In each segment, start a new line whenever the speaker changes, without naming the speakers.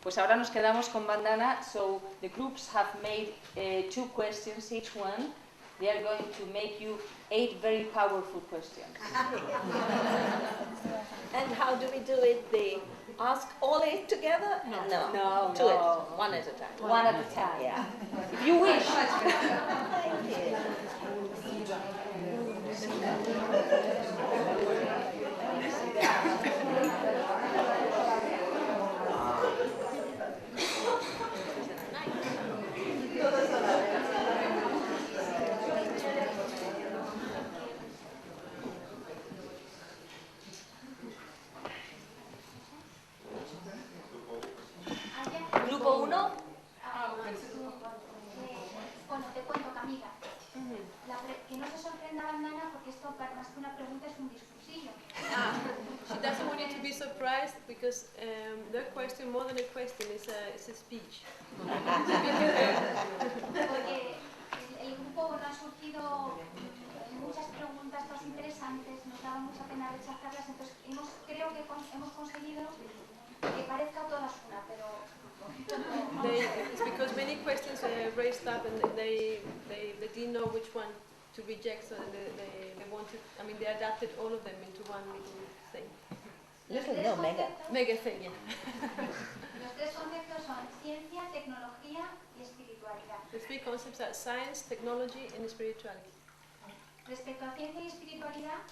Pues ahora nos quedamos con Vandana. So the groups have made 2 questions each one. They are going to make you 8 very powerful questions.
And how do we do it? They ask all 8 together?
No.
Do it one at a time.
One at a time.
Yeah.
If you wish.
Thank you.
Grupo 1.
Bueno, te cuento, Camila. Que no se sorprenda Vandana porque esto más que una pregunta es un discursillo.
She doesn't want you to be surprised because the question, more than a question, is a speech.
Porque el grupo ha surgido muchas preguntas más interesantes, nos daba mucha pena rechazarlas, entonces creo que hemos conseguido que parezca todas una, pero...
It's because many questions raised up and they didn't know which one to reject, so they wanted, I mean, they adapted all of them into one little thing.
No, mega.
Mega thing, yeah.
Los 3 conceptos son ciencia, tecnología y espiritualidad.
The 3 concepts are science, technology, and spirituality.
Respecto a ciencia y espiritualidad,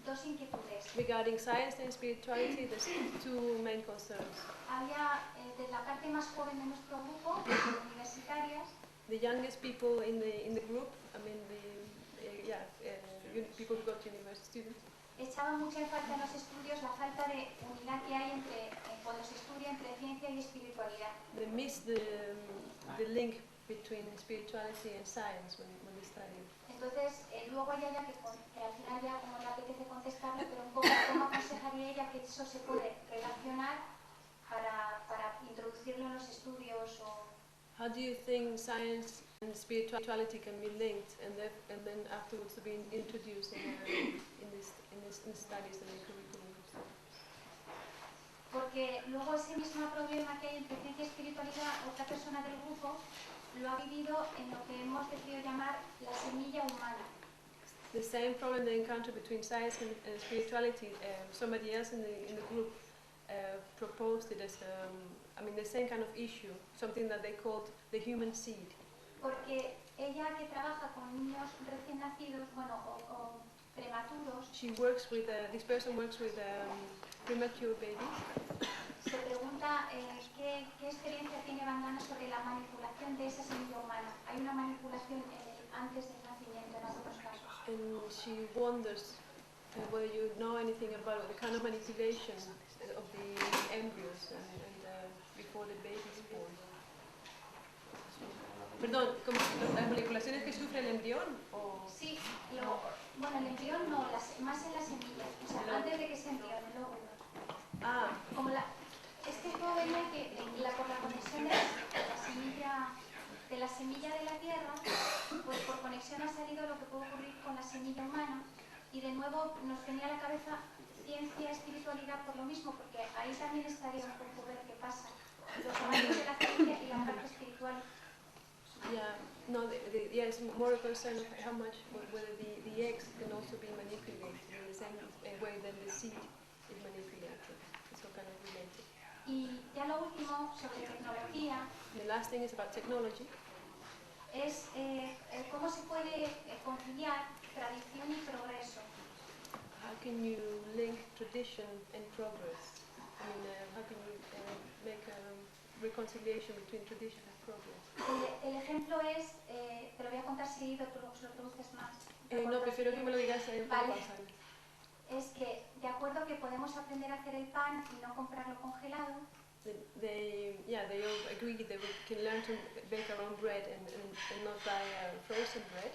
2 inquietudes.
Regarding science and spirituality, there's 2 main concerns.
Había de la parte más joven de nuestro grupo, universitarias,
The youngest people in the group, I mean, people who go to university, students,
echaban mucha en falta en los estudios la falta de unidad que hay cuando se estudia entre ciencia y espiritualidad.
they miss the link between spirituality and science when they study.
Entonces, luego hay ella que al final ya como le apetece contestarle, pero un poco cómo aconsejaría ella que eso se puede relacionar para introducirlo en los estudios o...
How do you think science and spirituality can be linked and then afterwards to be introduced in the studies and the curriculum?
Porque luego ese mismo problema que hay entre ciencia y espiritualidad, otra persona del grupo lo ha vivido en lo que hemos decidido llamar la semilla humana.
The same problem they encounter between science and spirituality, somebody else in the group proposed it as the same kind of issue, something that they called the human seed.
Porque ella que trabaja con niños recién nacidos, bueno, o prematuros,
She works with, this person works with premature babies.
se pregunta qué experiencia tiene Vandana sobre la manipulación de esa semilla humana. Hay una manipulación antes del nacimiento en algunos casos.
And she wonders whether you know anything about the kind of manipulation of the embryos and before the baby is born. Perdón, ¿las manipulaciones que sufre el embrión? O...
Sí, bueno, el embrión no, más en la semilla, o sea, antes de que se embrione, el óvulo. Como es que todo venía que por la conexión de la semilla de la Tierra, pues por conexión ha salido lo que puede ocurrir con la semilla humana, y de nuevo nos venía a la cabeza ciencia, espiritualidad por lo mismo, porque ahí también estaría un poco ver qué pasa, los avances de la ciencia y la parte espiritual.
Yeah, no, it's more a concern of how much, whether the eggs can also be manipulated in the same way that the seed is manipulated. It's all kind of related.
Y ya lo último, sobre tecnología,
The last thing is about technology.
es cómo se puede conciliar tradición y progreso.
How can you link tradition and progress? I mean, how can you make a reconciliation between tradition and progress?
El ejemplo es, te lo voy a contar seguido, tú luego se lo produces más.
No, prefiero que me lo digas en
Vale.
pausa.
Es que, de acuerdo que podemos aprender a hacer el pan y no comprarlo congelado,
They all agree that we can learn to bake our own bread and not buy frozen bread.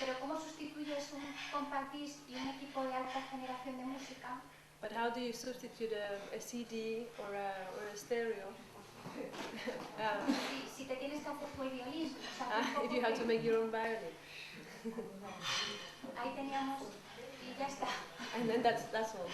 pero ¿cómo sustituyes un compact disc y un equipo de alta generación de música?
But how do you substitute a CD or a stereo?
Si te tienes que hacer tú el violín, o sea, un
If you have to
poco
make your own violin.
ahí teníamos y ya está.
And then that's all.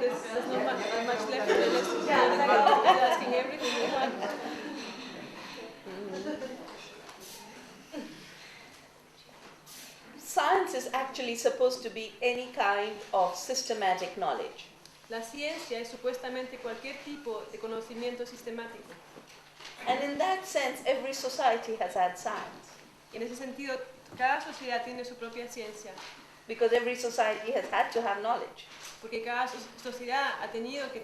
There's not much left for the lesson. He's asking everything we want.
Science is actually supposed to be any kind of systematic knowledge.
La ciencia es supuestamente cualquier tipo de conocimiento sistemático.
And in that sense, every society has had science.
Y en ese sentido, cada sociedad tiene su propia ciencia,
Because every society has had to have knowledge.
porque cada sociedad ha tenido que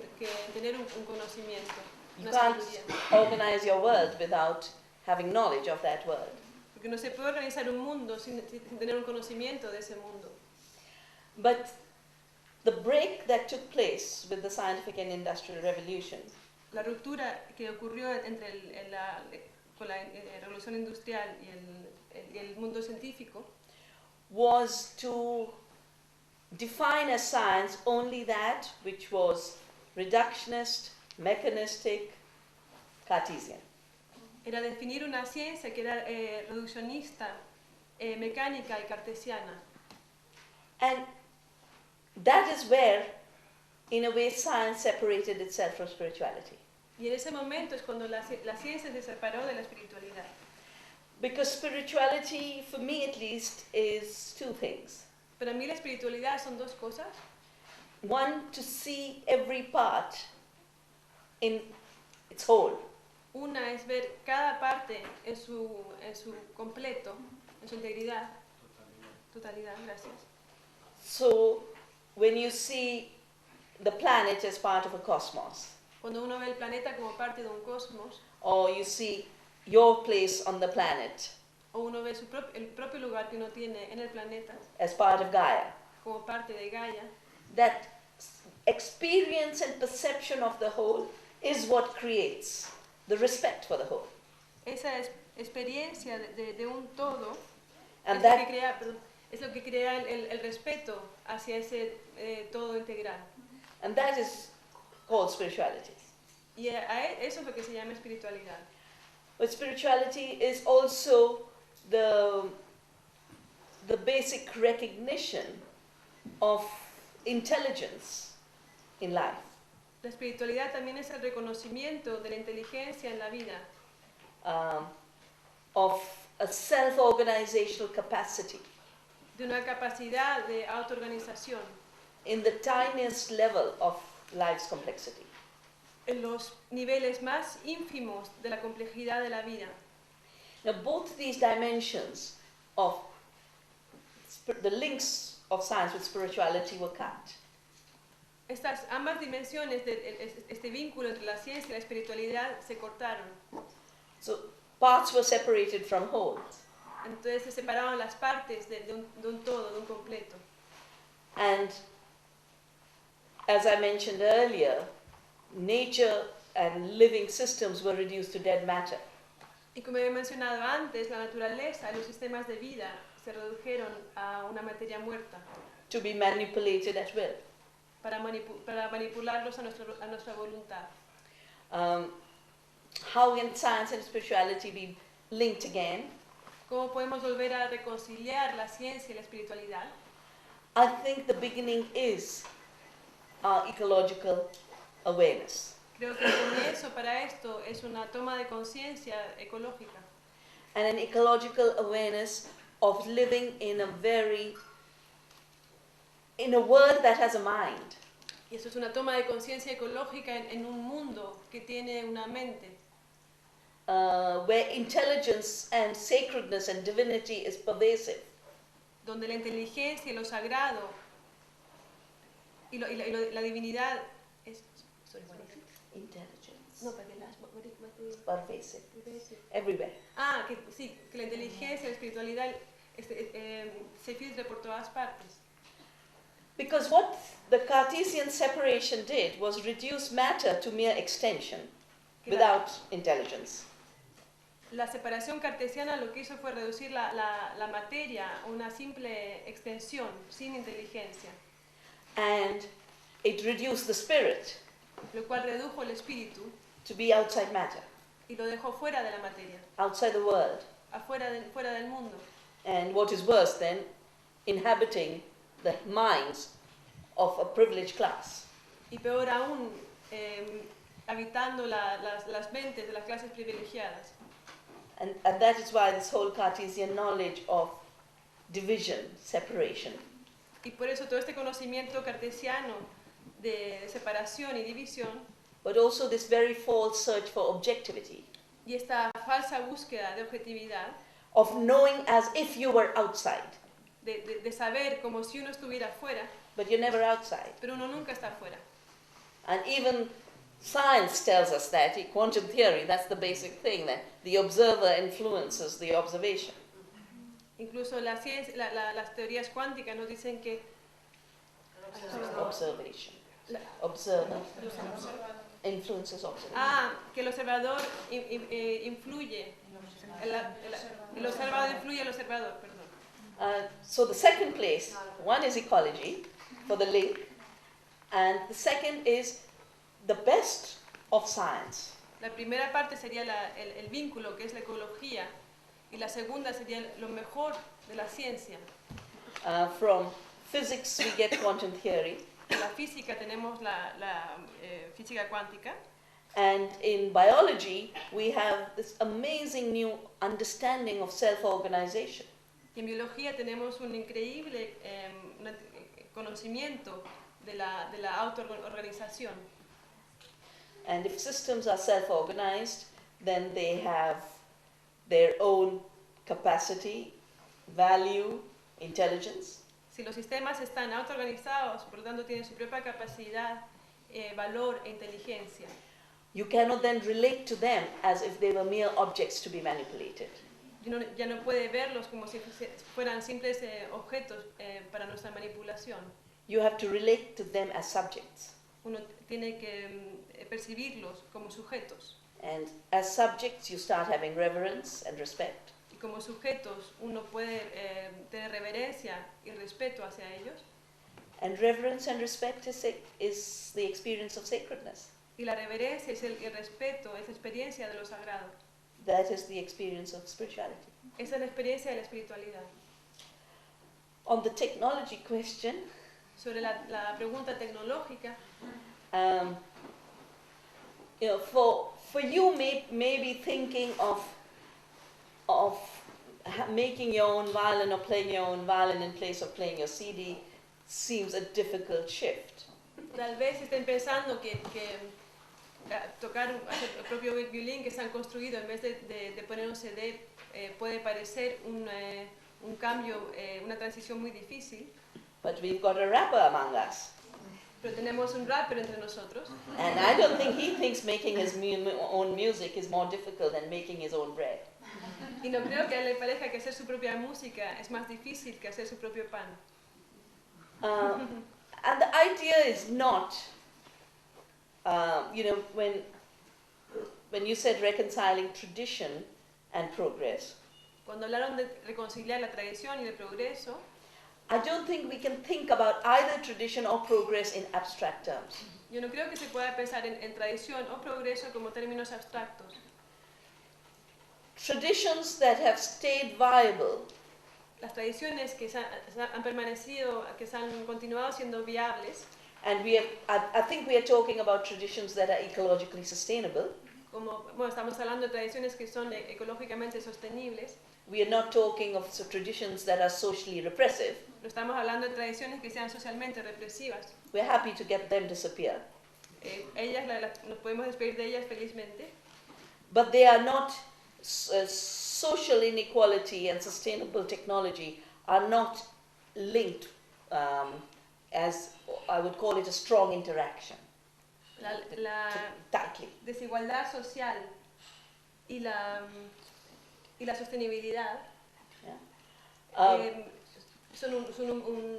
tener un conocimiento,
You
una
can't
sabiduría.
organize your world without having knowledge of that world.
Porque no se puede organizar un mundo sin tener un conocimiento de ese mundo.
But the break that took place with the scientific and industrial revolution
La ruptura que ocurrió entre con la revolución industrial y el mundo científico
was to define as science only that which was reductionist, mechanistic, Cartesian.
era definir una ciencia que era reduccionista, mecánica y cartesiana.
And that is where, in a way, science separated itself from spirituality.
Y en ese momento es cuando la ciencia se separó de la espiritualidad.
Because spirituality, for me at least, is two things.
Para mí la espiritualidad son dos cosas.
One, to see every part in its whole.
Una es ver cada parte en su completo, en su integridad. Totalidad, gracias.
So, when you see the planet as part of a cosmos,
Cuando uno ve el planeta como parte de un cosmos,
or you see your place on the planet
o uno ve el propio lugar que uno tiene en el planeta
as part of Gaia,
como parte de Gaia,
that experience and perception of the whole is what creates the respect for the whole.
esa experiencia de un todo
And
es lo que
that,
crea, es lo que crea el respeto hacia ese todo integral.
and that is called spirituality.
Y eso es lo que se llama espiritualidad.
But spirituality is also the basic recognition of intelligence in life.
La espiritualidad también es el reconocimiento de la inteligencia en la vida,
Of a self-organizational capacity
de una capacidad de autoorganización
in the tiniest level of life's complexity.
en los niveles más ínfimos de la complejidad de la vida.
Now, both these dimensions of the links of science with spirituality were cut.
Estas ambas dimensiones de este vínculo entre la ciencia y la espiritualidad se cortaron.
So parts were separated from wholes.
Entonces se separaron las partes de un todo, de un completo.
And as I mentioned earlier, nature and living systems were reduced to dead matter.
Y como he mencionado antes, la naturaleza y los sistemas de vida se redujeron a una materia muerta
To be manipulated at will.
para manipularlos a nuestra voluntad.
How can science and spirituality be linked again?
¿Cómo podemos volver a reconciliar la ciencia y la espiritualidad?
I think the beginning is our ecological awareness.
Creo que el comienzo para esto es una toma de conciencia ecológica
And an ecological awareness of living in a world that has a mind.
y eso es una toma de conciencia ecológica en un mundo que tiene una mente
Where intelligence and sacredness and divinity is pervasive.
donde la inteligencia y lo sagrado y la divinidad es
Intelligence.
no, pero
Pervasive. Everywhere.
que sí, que la inteligencia y la espiritualidad se filtre por todas partes.
Because what the Cartesian separation did was reduce matter to mere extension without intelligence.
La separación cartesiana lo que hizo fue reducir la materia a una simple extensión sin inteligencia,
And it reduced the spirit
lo cual redujo el espíritu
to be outside matter,
y lo dejó fuera de la materia,
outside the world.
fuera del mundo.
and what is worse then, inhabiting the minds of a privileged class.
Y peor aún, habitando las mentes de las clases privilegiadas.
And that is why this whole Cartesian knowledge of division, separation,
Y por eso todo este conocimiento cartesiano de separación y división,
but also this very false search for objectivity,
y esta falsa búsqueda de objetividad,
of knowing as if you were outside,
de saber como si uno estuviera fuera,
but you're never outside.
pero uno nunca está fuera.
And even science tells us that, quantum theory, that's the basic thing, that the observer influences the observation.
Incluso la ciencia, las teorías cuánticas nos dicen que
Observation.
La-
Observer influences observation.
que el observador influye, el observador influye al observador, perdón.
So the second place, one is ecology, for the link, and the second is the best of science.
La primera parte sería el vínculo, que es la ecología, y la segunda sería lo mejor de la ciencia.
From physics we get quantum theory,
En la física tenemos la física cuántica,
and in biology we have this amazing new understanding of self-organization.
y en biología tenemos un increíble conocimiento de la autoorganización.
And if systems are self-organized, then they have their own capacity, value, intelligence.
Si los sistemas están autoorganizados, por lo tanto tienen su propia capacidad, valor e inteligencia,
You cannot then relate to them as if they were mere objects to be manipulated.
ya no puede verlos como si fueran simples objetos para nuestra manipulación.
You have to relate to them as subjects.
Uno tiene que percibirlos como sujetos.
And as subjects, you start having reverence and respect.
Y como sujetos uno puede tener reverencia y respeto hacia ellos.
And reverence and respect is the experience of sacredness.
Y la reverencia y el respeto es la experiencia de lo sagrado.
That is the experience of spirituality.
Esa es la experiencia de la espiritualidad.
On the technology question,
Sobre la pregunta tecnológica,
for you maybe thinking of making your own violin or playing your own violin in place of playing your CD seems a difficult shift.
tal vez estén pensando que tocar el propio violín que se han construido en vez de poner un CD puede parecer un cambio, una transición muy difícil.
But we've got a rapper among us.
Pero tenemos un rapper entre nosotros.
And I don't think he thinks making his own music is more difficult than making his own bread.
Y no creo que a él le parezca que hacer su propia música es más difícil que hacer su propio pan.
And the idea is not, when you said reconciling tradition and progress,
Cuando hablaron de reconciliar la tradición y el progreso,
I don't think we can think about either tradition or progress in abstract terms.
yo no creo que se pueda pensar en tradición o progreso como términos abstractos.
Traditions that have stayed viable
Las tradiciones que han permanecido, que se han continuado siendo viables,
and I think we are talking about traditions that are ecologically sustainable.
estamos hablando de tradiciones que son ecológicamente sostenibles,
We are not talking of traditions that are socially repressive.
no estamos hablando de tradiciones que sean socialmente represivas.
We're happy to get them disappear.
Nos podemos despedir de ellas felizmente,
But they are not, social inequality and sustainable technology are not linked as I would call it a strong interaction.
la
Tightly.
desigualdad social y la sostenibilidad son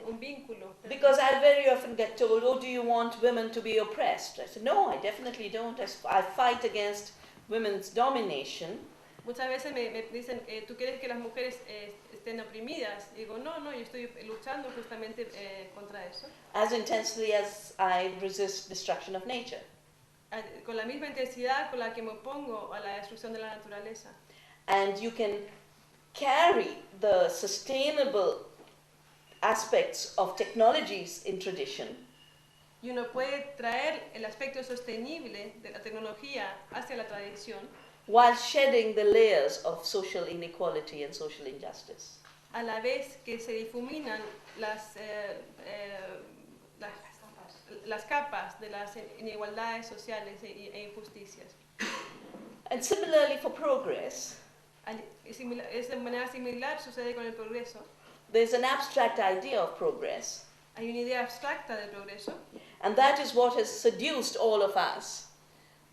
un vínculo.
Because I very often get told, oh, do you want women to be oppressed? I said, no, I definitely don't. I fight against women's domination.
Muchas veces me dicen, ¿tú quieres que las mujeres estén oprimidas? Y digo, no, yo estoy luchando justamente contra eso.
As intensely as I resist destruction of nature.
Con la misma intensidad con la que me opongo a la destrucción de la naturaleza.
And you can carry the sustainable aspects of technologies in tradition,
y uno puede traer el aspecto sostenible de la tecnología hacia la tradición,
while shedding the layers of social inequality and social injustice.
a la vez que se difuminan las capas de las inigualdades sociales e injusticias.
And similarly for progress,
Es de manera similar sucede con el progreso.
there's an abstract idea of progress,
Hay una idea abstracta del progreso,
and that is what has seduced all of us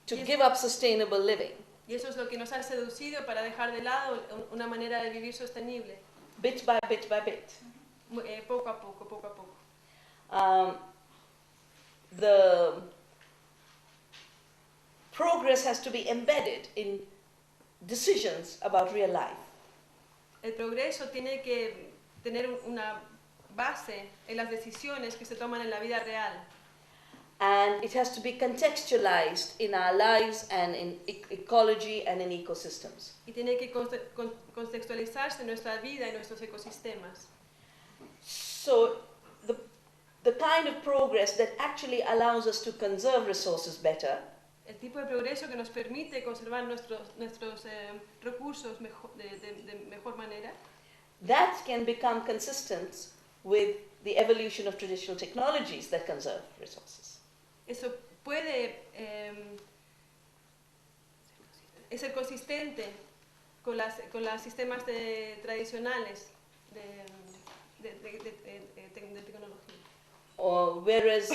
to
Yes.
give up sustainable living,
y eso es lo que nos ha seducido para dejar de lado una manera de vivir sostenible,
bit by bit by bit.
poco a poco, poco a poco.
The progress has to be embedded in decisions about real life.
El progreso tiene que tener una base en las decisiones que se toman en la vida real.
And it has to be contextualized in our lives and in ecology and in ecosystems.
Y tiene que contextualizarse en nuestra vida y nuestros ecosistemas.
So the kind of progress that actually allows us to conserve resources better
El tipo de progreso que nos permite conservar nuestros recursos de mejor manera,
that can become consistent with the evolution of traditional technologies that conserve resources.
eso puede ser consistente con los sistemas tradicionales de tecnología.
Or whereas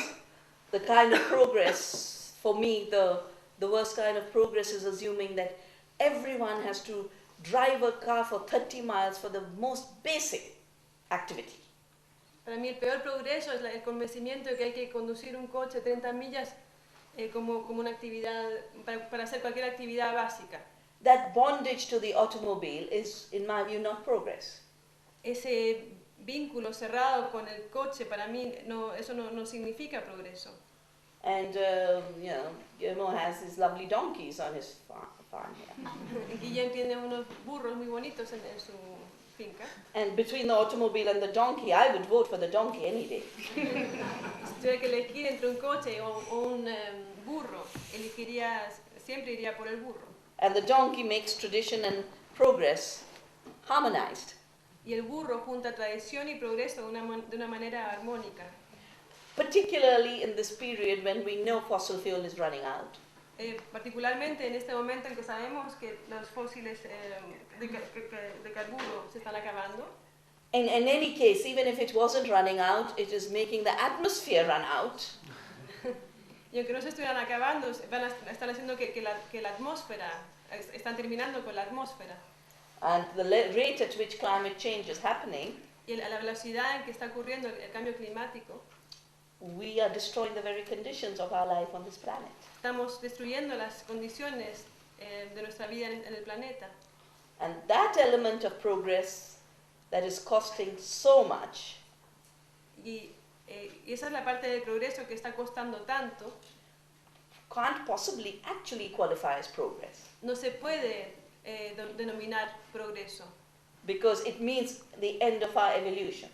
the kind of progress, for me, the worst kind of progress is assuming that everyone has to drive a car for 30 miles for the most basic activity.
Para mí el peor progreso es el convencimiento de que hay que conducir un coche 30 millas como una actividad, para hacer cualquier actividad básica.
That bondage to the automobile is, in my view, not progress.
Ese vínculo cerrado con el coche, para mí, eso no significa progreso.
And, Guillermo has his lovely donkeys on his farm here.
Guillem tiene unos burros muy bonitos en su finca.
And between the automobile and the donkey, I would vote for the donkey any day.
Si tuviera que elegir entre un coche o un burro, siempre iría por el burro.
And the donkey makes tradition and progress harmonized.
Y el burro junta tradición y progreso de una manera armónica.
Particularly in this period when we know fossil fuel is running out.
Particularmente en este momento en que sabemos que los fósiles de carburo se están acabando.
In any case, even if it wasn't running out, it is making the atmosphere run out.
Y aunque no se estuvieran acabando, están haciendo que la atmósfera, están terminando con la atmósfera.
And the rate at which climate change is happening,
Y a la velocidad en que está ocurriendo el cambio climático,
we are destroying the very conditions of our life on this planet.
estamos destruyendo las condiciones de nuestra vida en el planeta.
And that element of progress that is costing so much
Y esa es la parte del progreso que está costando tanto,
can't possibly actually qualify as progress,
no se puede denominar progreso,
because it means the end of our evolution.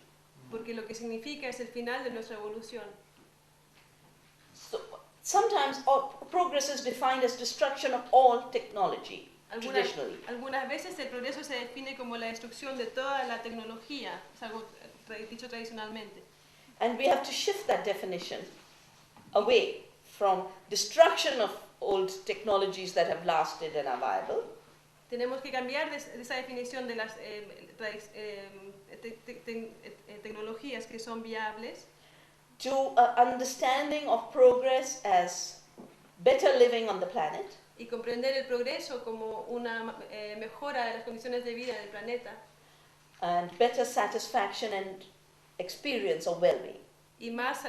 porque lo que significa es el final de nuestra evolución.
So sometimes progress is defined as destruction of all technology, traditionally.
Algunas veces el progreso se define como la destrucción de toda la tecnología, es algo dicho tradicionalmente.
And we have to shift that definition away from destruction of old technologies that have lasted and are viable,
Tenemos que cambiar de esa definición de las tecnologías que son viables
to an understanding of progress as better living on the planet,
y comprender el progreso como una mejora de las condiciones de vida del planeta
and better satisfaction and experience of well-being.
y más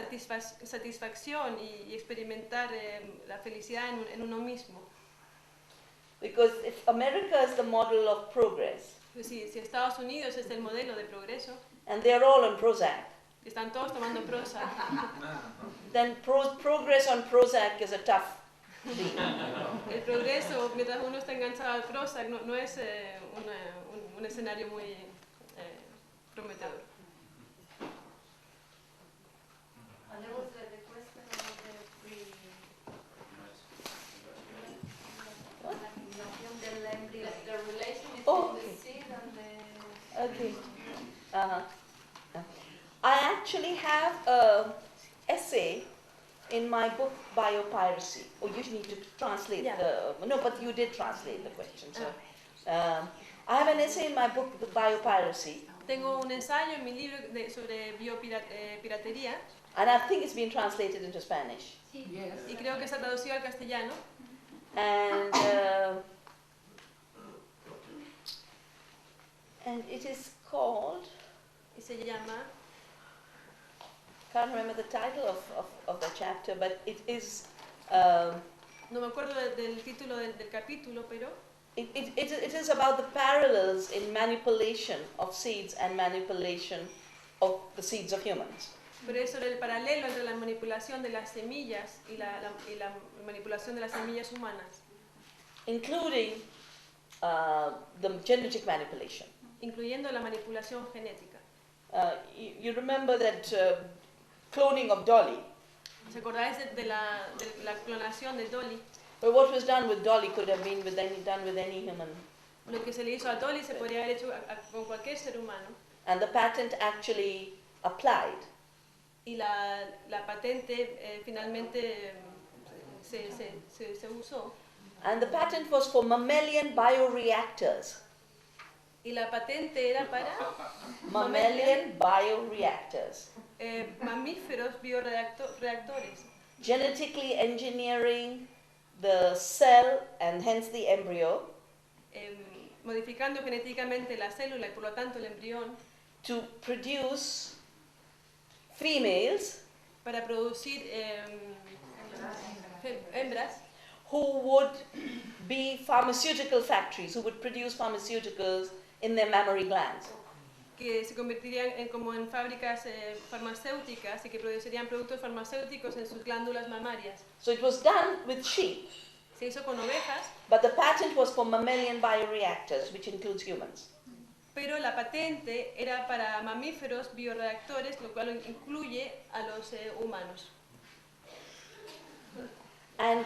satisfacción y experimentar la felicidad en uno mismo.
Because if America is the model of progress,
Pues si Estados Unidos es el modelo de progreso,
and they are all on Prozac,
están todos tomando Prozac,
then progress on Prozac is a tough
El progreso, mientras uno está enganchado al Prozac, no es un escenario muy prometedor.
And there was the question about the the embryo, the relation between the seed and the...
Okay. I actually have an essay in my book Biopiracy. Oh, you need to translate no, but you did translate the question. So, I have an essay in my book Biopiracy.
Tengo un ensayo en mi libro sobre biopiratería.
And I think it's been translated into Spanish.
Sí.
Y creo que está traducido al castellano.
And it is called,
Y se llama,
can't remember the title of the chapter, but it is,
no me acuerdo del título del capítulo, pero
it is about the parallels in manipulation of seeds and manipulation of the seeds of humans.
pero es sobre el paralelo entre la manipulación de las semillas y la manipulación de las semillas humanas,
Including the genetic manipulation.
incluyendo la manipulación genética.
You remember that cloning of Dolly.
¿Os acordáis de la clonación de Dolly?
But what was done with Dolly could have been done with any human.
Lo que se le hizo a Dolly se podría haber hecho con cualquier ser humano.
And the patent actually applied.
Y la patente finalmente se usó.
And the patent was for mammalian bioreactors.
Y la patente era para
Mammalian bioreactors.
Mamíferos bioreactores.
Genetically engineering the cell and hence the embryo
Modificando genéticamente la célula y por lo tanto el embrión
to produce females
para producir hembras
who would be pharmaceutical factories, who would produce pharmaceuticals in their mammary glands.
que se convertirían como en fábricas farmacéuticas y que producirían productos farmacéuticos en sus glándulas mamarias.
So it was done with sheep,
Se hizo con ovejas,
but the patent was for mammalian bioreactors, which includes humans.
pero la patente era para mamíferos bioreactores, lo cual incluye a los humanos.
And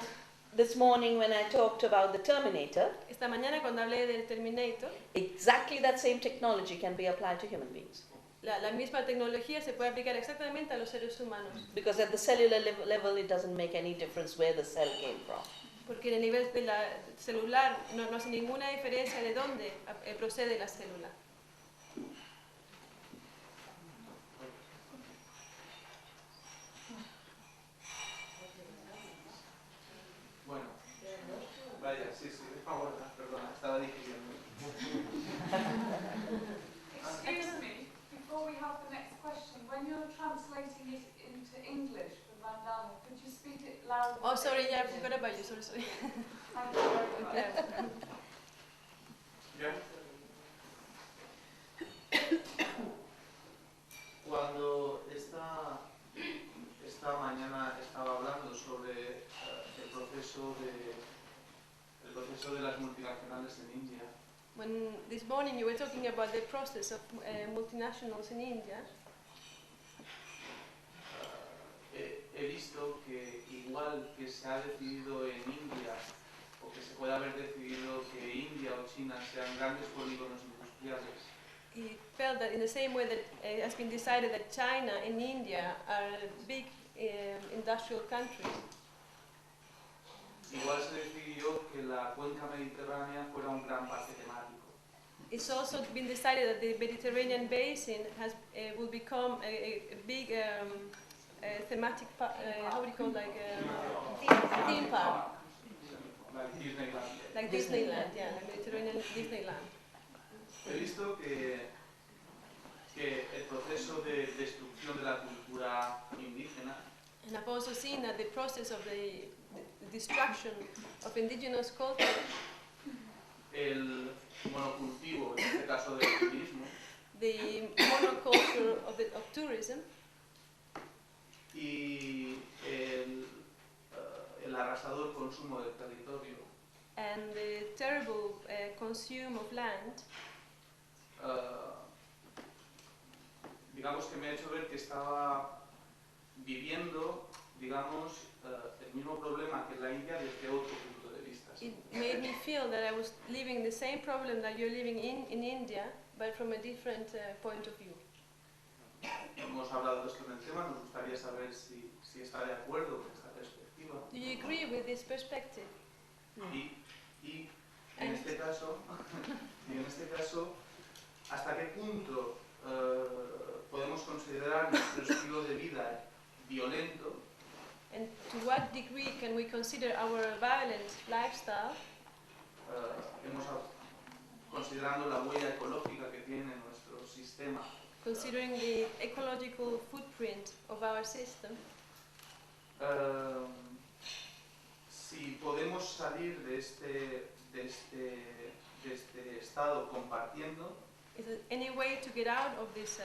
this morning when I talked about the Terminator,
Esta mañana cuando hablé del Terminator,
exactly that same technology can be applied to human beings.
la misma tecnología se puede aplicar exactamente a los seres humanos,
Because at the cellular level, it doesn't make any difference where the cell came from.
porque en el nivel de la celular no hace ninguna diferencia de dónde procede la célula.
Bueno, vaya, sí, por favor, perdona, estaba diciendo.
Excuse me, before we have the next question, when you're translating it into English for Vandana, could you speak it louder?
Oh, sorry, yeah, I forgot about you, sorry.
Thank you very much.
Yeah.
¿Bien? Cuando esta mañana estaba hablando sobre el proceso de las multinacionales en India,
When this morning you were talking about the process of multinationals in India,
he visto que igual que se ha decidido en India, o que se puede haber decidido que India o China sean grandes polígonos industriales,
he felt that in the same way that it has been decided that China and India are big industrial countries,
igual se decidió que la cuenca mediterránea fuera un gran parque temático.
it's also been decided that the Mediterranean basin will become a big thematic, how would you call it, like theme park,
Like Disneyland.
like Disneyland, yeah, like Mediterranean Disneyland.
He visto que el proceso de destrucción de la cultura indígena
And I've also seen that the process of the destruction of indigenous culture,
el monocultivo, en este caso del turismo,
the monoculture of tourism,
y el arrasamiento arrasador consumo del territorio,
and the terrible consume of land,
digamos que me ha hecho ver que estaba viviendo, digamos, el mismo problema que la India desde otro punto de vista.
it made me feel that I was living the same problem that you're living in India, but from a different point of view.
Hemos hablado de esto en el tema, nos gustaría saber si está de acuerdo con esta perspectiva.
Do you agree with this perspective?
Y en este caso, ¿hasta qué punto podemos considerar nuestro estilo de vida violento?
And to what degree can we consider our violent lifestyle,
Considerando la huella ecológica que tiene nuestro sistema,
considering the ecological footprint of our system?
si podemos salir de este estado compartiendo,
Is there any way to get out of this,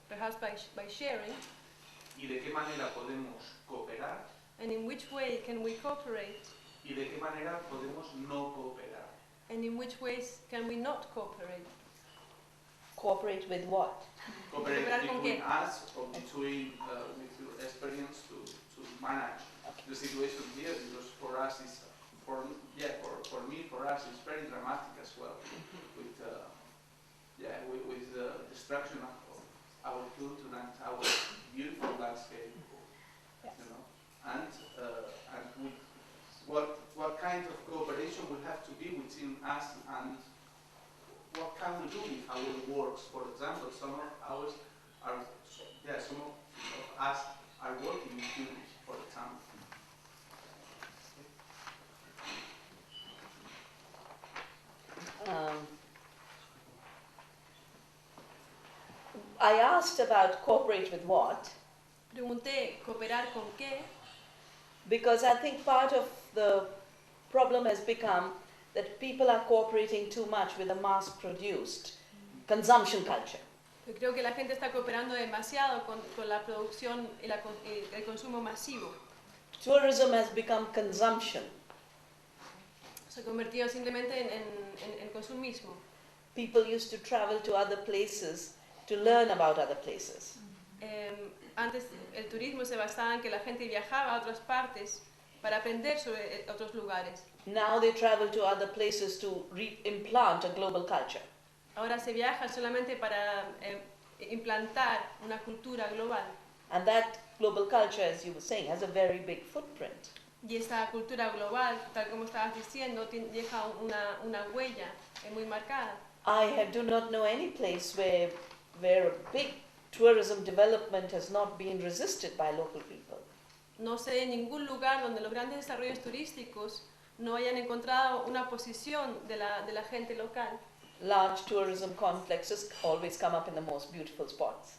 perhaps by sharing?
y de qué manera podemos cooperar,
And in which way can we cooperate?
y de qué manera podemos no cooperar.
And in which ways can we not cooperate?
Cooperate with what?
Cooperate
¿Cooperar con
between
qué?
us or between with your experience to manage the situation here, because for us is for me for us it's very dramatic as well with the destruction of our culture and our beautiful landscape, you know, and with what kind of cooperation will have to be between us, and what can we do with our works. For example, some of us are working in English, for example.
I asked about cooperate with what,
Pregunté, ¿cooperar con qué?
because I think part of the problem has become that people are cooperating too much with a mass-produced consumption culture.
Yo creo que la gente está cooperando demasiado con la producción y el consumo masivo.
Tourism has become consumption.
Se ha convertido simplemente en consumismo.
People used to travel to other places to learn about other places.
Antes el turismo se basaba en que la gente viajaba a otras partes para aprender sobre otros lugares.
Now they travel to other places to implant a global culture.
Ahora se viaja solamente para implantar una cultura global.
And that global culture, as you were saying, has a very big footprint.
Y esta cultura global, tal como estabas diciendo, deja una huella muy marcada.
I do not know any place where a big tourism development has not been resisted by local people.
No sé de ningún lugar donde los grandes desarrollos turísticos no hayan encontrado una posición de la gente local.
Large tourism complexes always come up in the most beautiful spots.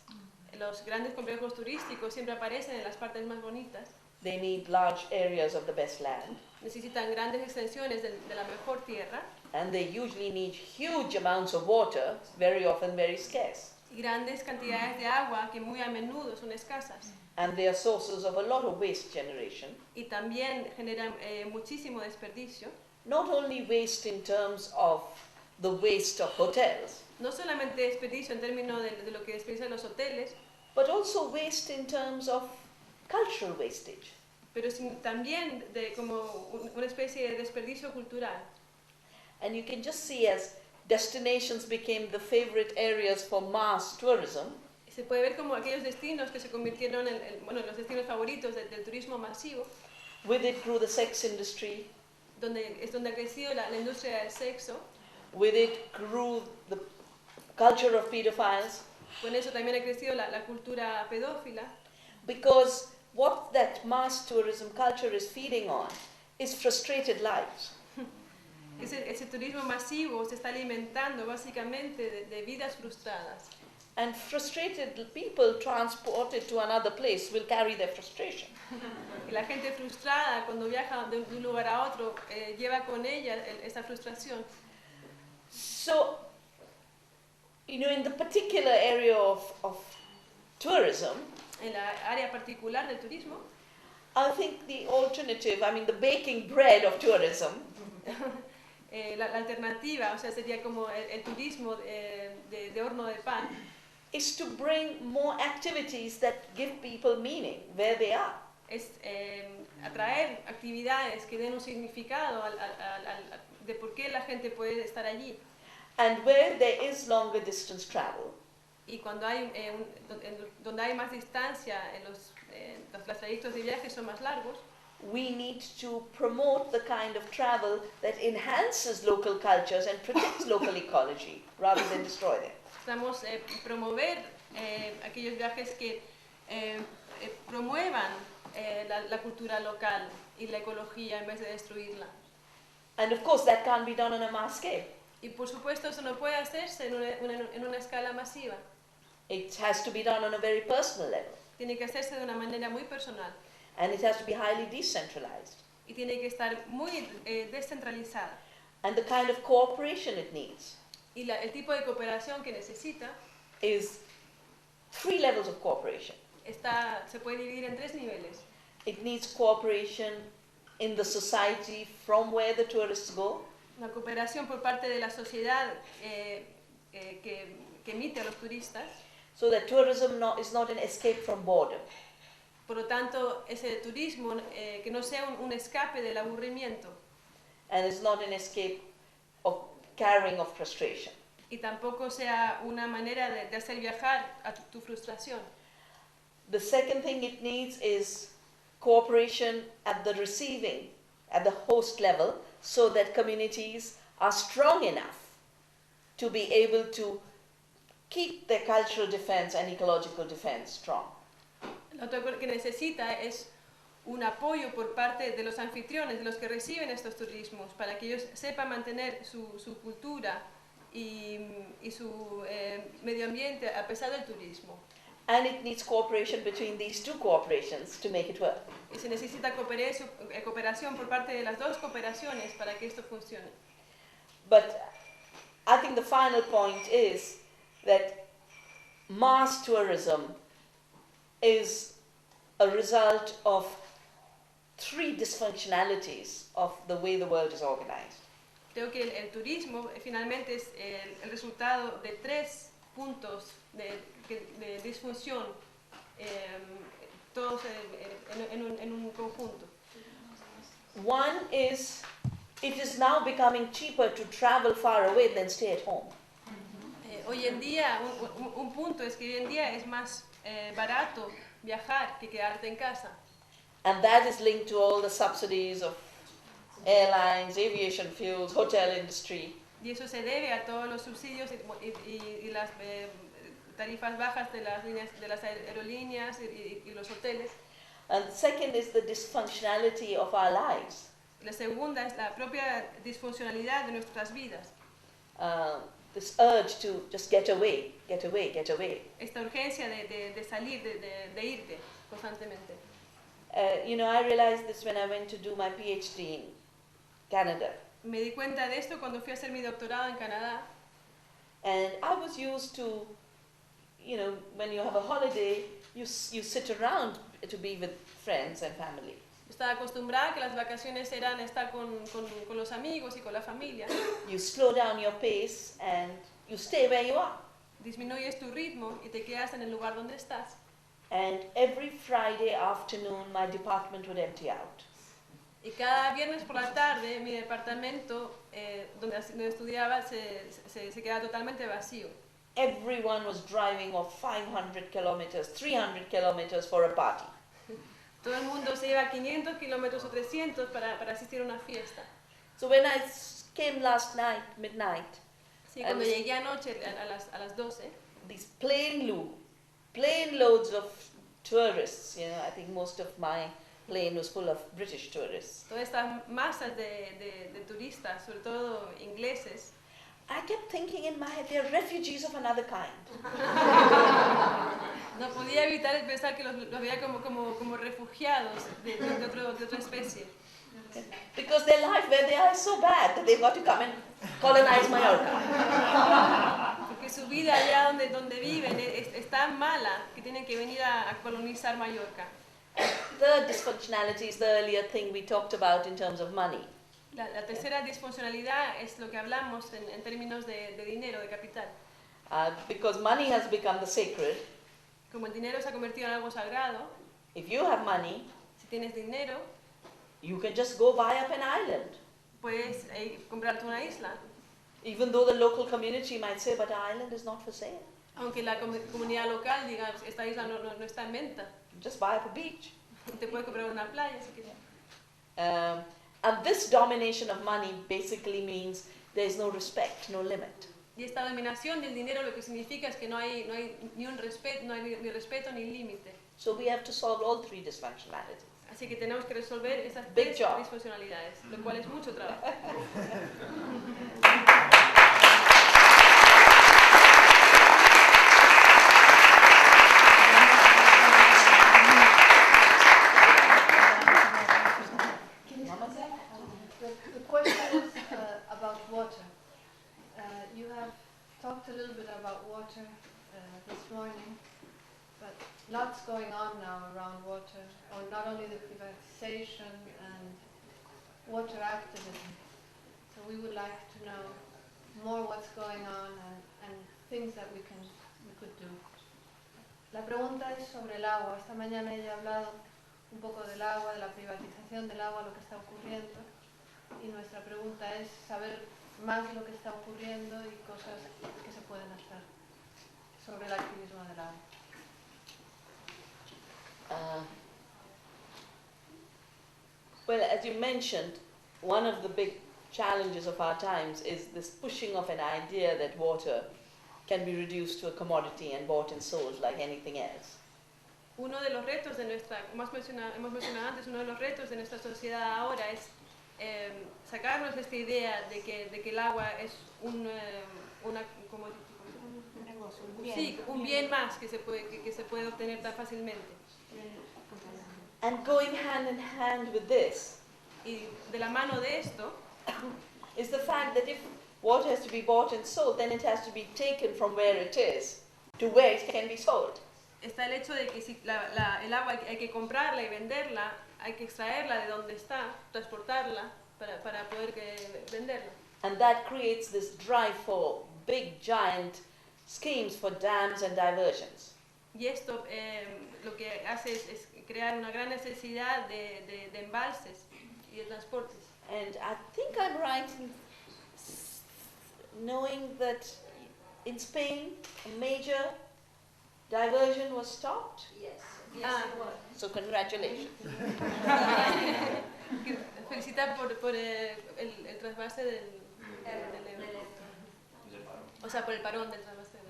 Los grandes complejos turísticos siempre aparecen en las partes más bonitas.
They need large areas of the best land,
Necesitan grandes extensiones de la mejor tierra
and they usually need huge amounts of water, very often very scarce.
y grandes cantidades de agua que muy a menudo son escasas.
And they are sources of a lot of waste generation.
Y también generan muchísimo desperdicio.
Not only waste in terms of the waste of hotels,
No solamente desperdicio en términos de lo que desperdician los hoteles,
but also waste in terms of cultural wastage.
pero también como una especie de desperdicio cultural.
And you can just see as destinations became the favorite areas for mass tourism,
Se puede ver como aquellos destinos que se convirtieron en los destinos favoritos del turismo masivo,
with it grew the sex industry,
es donde ha crecido la industria del sexo.
with it grew the culture of pedophiles,
Con eso también ha crecido la cultura pedófila,
because what that mass tourism culture is feeding on is frustrated lives.
ese turismo masivo se está alimentando básicamente de vidas frustradas.
And frustrated people transported to another place will carry their frustration.
Y la gente frustrada cuando viaja de un lugar a otro lleva con ella esa frustración.
So, in the particular area of tourism,
En la área particular del turismo,
I think the alternative, I mean the baking bread of tourism,
La alternativa, o sea, sería como el turismo de horno de pan,
is to bring more activities that give people meaning where they are.
es atraer actividades que den un significado de por qué la gente puede estar allí.
And where there is longer distance travel,
Y cuando hay, donde hay más distancia, los trayectos de viaje son más largos,
we need to promote the kind of travel that enhances local cultures and protects local ecology rather than destroy them.
estamos promover aquellos viajes que promuevan la cultura local y la ecología en vez de destruirla.
And of course, that can't be done on a mass scale.
Y por supuesto eso no puede hacerse en una escala masiva.
It has to be done on a very personal level.
Tiene que hacerse de una manera muy personal
And it has to be highly decentralized.
y tiene que estar muy descentralizada.
And the kind of cooperation it needs
Y el tipo de cooperación que necesita
is 3 levels of cooperation.
se puede dividir en 3 niveles.
It needs cooperation in the society from where the tourists go.
Una cooperación por parte de la sociedad que emite a los turistas.
So that tourism is not an escape from boredom.
Por lo tanto, ese turismo que no sea un escape del aburrimiento
And it's not an escape of carrying of frustration.
y tampoco sea una manera de hacer viajar a tu frustración.
The second thing it needs is cooperation at the receiving, at the host level, so that communities are strong enough to be able to keep their cultural defense and ecological defense strong.
Lo otro que necesita es un apoyo por parte de los anfitriones, de los que reciben estos turismos, para que ellos sepan mantener su cultura y su medio ambiente a pesar del turismo.
And it needs cooperation between these two cooperations to make it work.
Y se necesita cooperación por parte de las dos cooperaciones para que esto funcione.
But I think the final point is that mass tourism is a result of 3 dysfunctionalities of the way the world is organized.
Creo que el turismo finalmente es el resultado de 3 puntos de disfunción, todos en un conjunto.
One is, it is now becoming cheaper to travel far away than stay at home.
Hoy en día, un punto es que hoy en día es más barato viajar que quedarte en casa.
And that is linked to all the subsidies of airlines, aviation fuels, hotel industry.
Y eso se debe a todos los subsidios y las tarifas bajas de las aerolíneas y los hoteles.
And second is the dysfunctionality of our lives.
La segunda es la propia disfuncionalidad de nuestras vidas.
This urge to just get away, get away, get away.
Esta urgencia de salir, de irte constantemente.
You know, I realized this when I went to do my PhD in Canada.
Me di cuenta de esto cuando fui a hacer mi doctorado en Canadá.
And I was used to, you know, when you have a holiday, you sit around to be with friends and family.
Estaba acostumbrada a que las vacaciones eran estar con los amigos y con la familia.
You slow down your pace and you stay where you are.
Disminuyes tu ritmo y te quedas en el lugar donde estás.
And every Friday afternoon, my department would empty out.
Y cada viernes por la tarde mi departamento donde estudiaba se quedaba totalmente vacío.
Everyone was driving off 500 kilometers, 300 kilometers for a party.
Todo el mundo se iba a 500 kilómetros o 300 para asistir a una fiesta.
So when I came last night, midnight,
Sí, cuando llegué anoche a las 12,
these plane loads of tourists, you know, I think most of my plane was full of British tourists.
todas estas masas de turistas, sobre todo ingleses,
I kept thinking in my head, they're refugees of another kind.
no podía evitar el pensar que los veía como refugiados de otra especie.
Because their life where they are is so bad that they've got to come and colonize Mallorca.
Porque su vida allá donde viven es tan mala que tienen que venir a colonizar Mallorca.
third dysfunctionality is the earlier thing we talked about in terms of money.
La tercera disfuncionalidad es lo que hablamos en términos de dinero, de capital.
Because money has become the sacred.
Como el dinero se ha convertido en algo sagrado,
If you have money,
si tienes dinero,
you can just go buy up an island.
puedes comprarte una isla.
Even though the local community might say, but our island is not for sale.
Aunque la comunidad local diga, esta isla no está en venta.
Just buy up a beach.
Te puedes comprar una playa si quieres.
And this domination of money basically means there is no respect, no limit.
Y esta dominación del dinero lo que significa es que no hay ni un respeto, no hay ni respeto ni límite.
So we have to solve all three dysfunctionalities.
Así que tenemos que resolver esas
Big
tres
job.
disfuncionalidades, lo cual es mucho trabajo.
The question is about water. You have talked a little bit about water this morning, but lots going on now around water, or not only the privatization and water activism. So we would like to know more what's going on and things that we could do. La pregunta es sobre el agua. Esta mañana ella ha hablado un poco del agua, de la privatización del agua, lo que está ocurriendo. Y nuestra pregunta es saber más lo que está ocurriendo y cosas que se pueden hacer sobre el activismo del agua.
Well, as you mentioned, one of the big challenges of our times is this pushing of an idea that water can be reduced to a commodity and bought and sold like anything else.
Uno de los retos de nuestra, como hemos mencionado antes, uno de los retos de nuestra sociedad ahora es sacarnos de esta idea de que el agua es un bien más que se puede obtener tan fácilmente.
And going hand in hand with this
Y de la mano de esto
is the fact that if water has to be bought and sold, then it has to be taken from where it is to where it can be sold.
está el hecho de que si el agua hay que comprarla y venderla, hay que extraerla de donde está, transportarla para poder venderla.
And that creates this drive for big, giant schemes for dams and diversions.
Y esto lo que hace es crear una gran necesidad de embalses y de transportes.
And I think I'm right in knowing that in Spain a major diversion was stopped.
Yes.
So congratulations.
Felicitar por el trasvase del Ebro. O sea, por el parón del trasvase del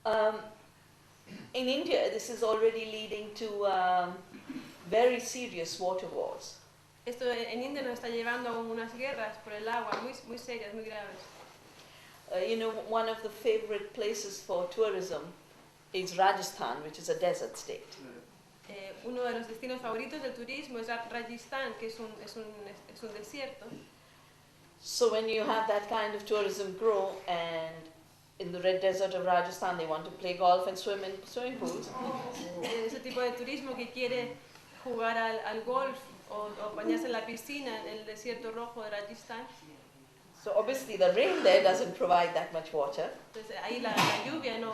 Ebro.
In India, this is already leading to very serious water wars.
Esto en India nos está llevando a unas guerras por el agua muy serias, muy graves.
You know, one of the favorite places for tourism is Rajasthan, which is a desert state.
Uno de los destinos favoritos del turismo es Rajasthan, que es un desierto.
So when you have that kind of tourism grow, and in the red desert of Rajasthan they want to play golf and swim in swimming pools,
Ese tipo de turismo que quiere jugar al golf o bañarse en la piscina en el desierto rojo de Rajasthan.
so obviously the rain there doesn't provide that much water.
Entonces ahí la lluvia no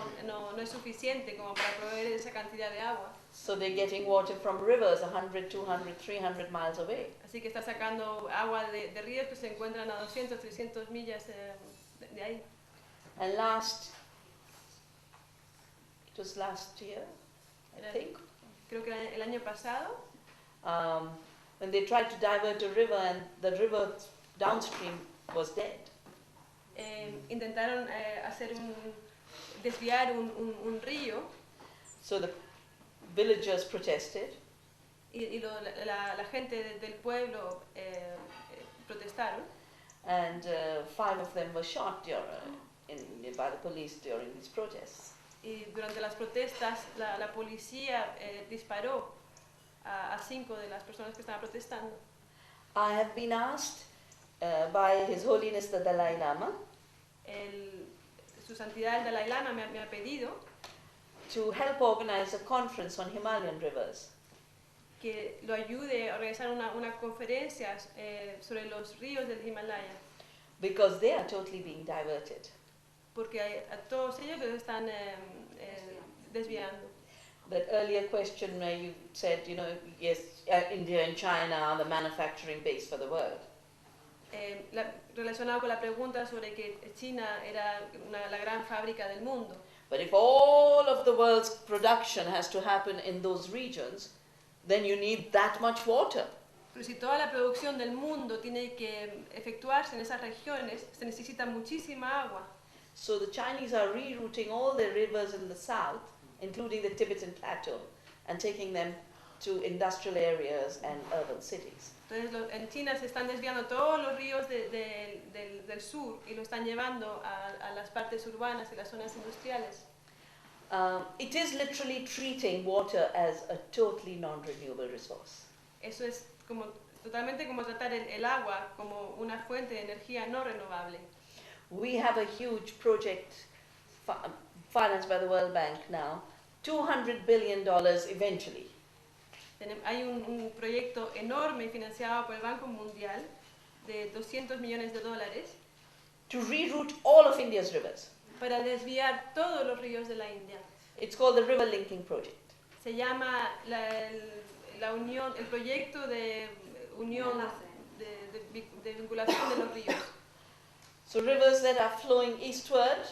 es suficiente como para proveer esa cantidad de agua.
So they're getting water from rivers 100, 200, 300 miles away.
Así que está sacando agua de ríos que se encuentran a 200, 300 millas de ahí.
And it was last year, I think,
Creo que el año pasado,
when they tried to divert a river and the river downstream was dead.
intentaron desviar un río
So the villagers protested,
y la gente del pueblo protestaron
and 5 of them were shot by the police during these protests.
y durante las protestas la policía disparó a 5 de las personas que estaban protestando.
I have been asked by His Holiness the Dalai Lama
Su Santidad el Dalai Lama me ha pedido
to help organize a conference on Himalayan rivers.
que lo ayude a organizar una conferencia sobre los ríos del Himalaya,
because they are totally being diverted.
porque a todos ellos los están desviando.
That earlier question where you said, yes, India and China are the manufacturing base for the world.
Relacionado con la pregunta sobre que China era la gran fábrica del mundo.
But if all of the world's production has to happen in those regions, then you need that much water.
Pero si toda la producción del mundo tiene que efectuarse en esas regiones, se necesita muchísima agua.
So the Chinese are rerouting all their rivers in the south, including the Tibetan Plateau, and taking them to industrial areas and urban cities.
Entonces en China se están desviando todos los ríos del sur y lo están llevando a las partes urbanas y las zonas industriales.
It is literally treating water as a totally non-renewable resource.
Eso es totalmente como tratar el agua como una fuente de energía no renovable.
We have a huge project financed by the World Bank now, $200 billion eventually.
Hay un proyecto enorme financiado por el Banco Mundial de $200 millones
to reroute all of India's rivers.
para desviar todos los ríos de la India.
It's called the River Linking Project.
Se llama el proyecto de unión de vinculación de los ríos.
So rivers that are flowing eastward,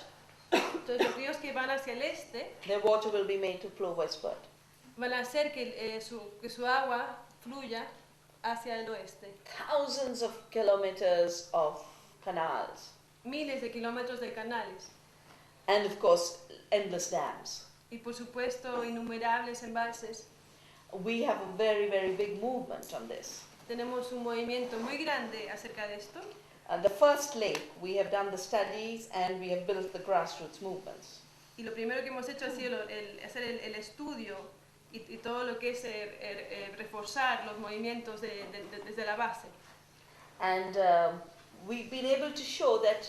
Entonces los ríos que van hacia el este
their water will be made to flow westward.
van a hacer que su agua fluya hacia el oeste.
Thousands of kilometers of canals,
Miles de kilómetros de canales
and of course endless dams.
y por supuesto innumerables embalses.
We have a very, very big movement on this.
Tenemos un movimiento muy grande acerca de esto.
The first lake, we have done the studies and we have built the grassroots movements.
Y lo primero que hemos hecho ha sido hacer el estudio y todo lo que es reforzar los movimientos desde la base.
And we've been able to show that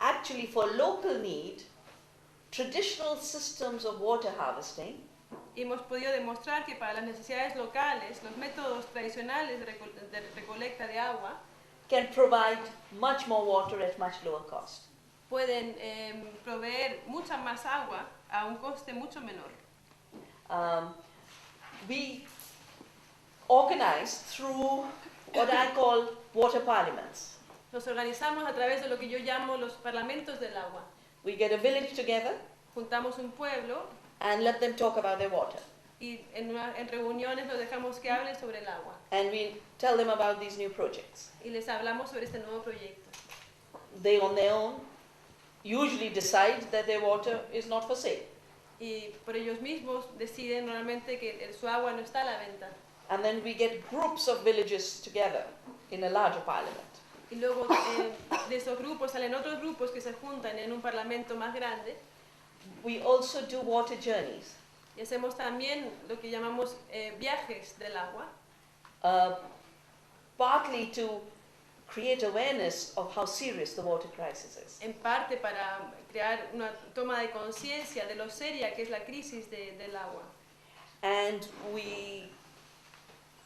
actually for local need, traditional systems of water harvesting
Y hemos podido demostrar que para las necesidades locales, los métodos tradicionales de recolecta de agua
can provide much more water at much lower cost.
pueden proveer mucha más agua a un coste mucho menor.
We organize through what I call water parliaments.
Nos organizamos a través de lo que yo llamo los parlamentos del agua.
We get a village together
Juntamos un pueblo
and let them talk about their water.
y en reuniones los dejamos que hablen sobre el agua
And we tell them about these new projects.
y les hablamos sobre este nuevo proyecto.
They on their own usually decide that their water is not for sale.
Y por ellos mismos deciden normalmente que su agua no está a la venta.
And then we get groups of villages together in a larger parliament.
Y luego de esos grupos salen otros grupos que se juntan en un parlamento más grande.
We also do water journeys,
Y hacemos también lo que llamamos viajes del agua,
partly to create awareness of how serious the water crisis is.
en parte para crear una toma de conciencia de lo seria que es la crisis del agua.
And we,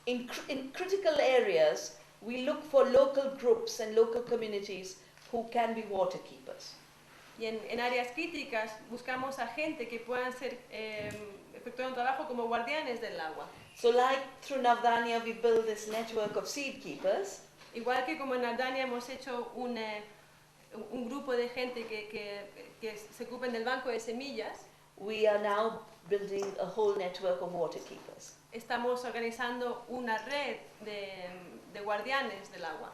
in critical areas, we look for local groups and local communities who can be water keepers.
Y en áreas críticas buscamos a gente que puedan efectuar un trabajo como guardianes del agua.
So like through Navdanya, we build this network of seed keepers.
Igual que como en Ardania hemos hecho un grupo de gente que se ocupen del banco de semillas,
We are now building a whole network of water keepers.
estamos organizando una red de guardianes del agua.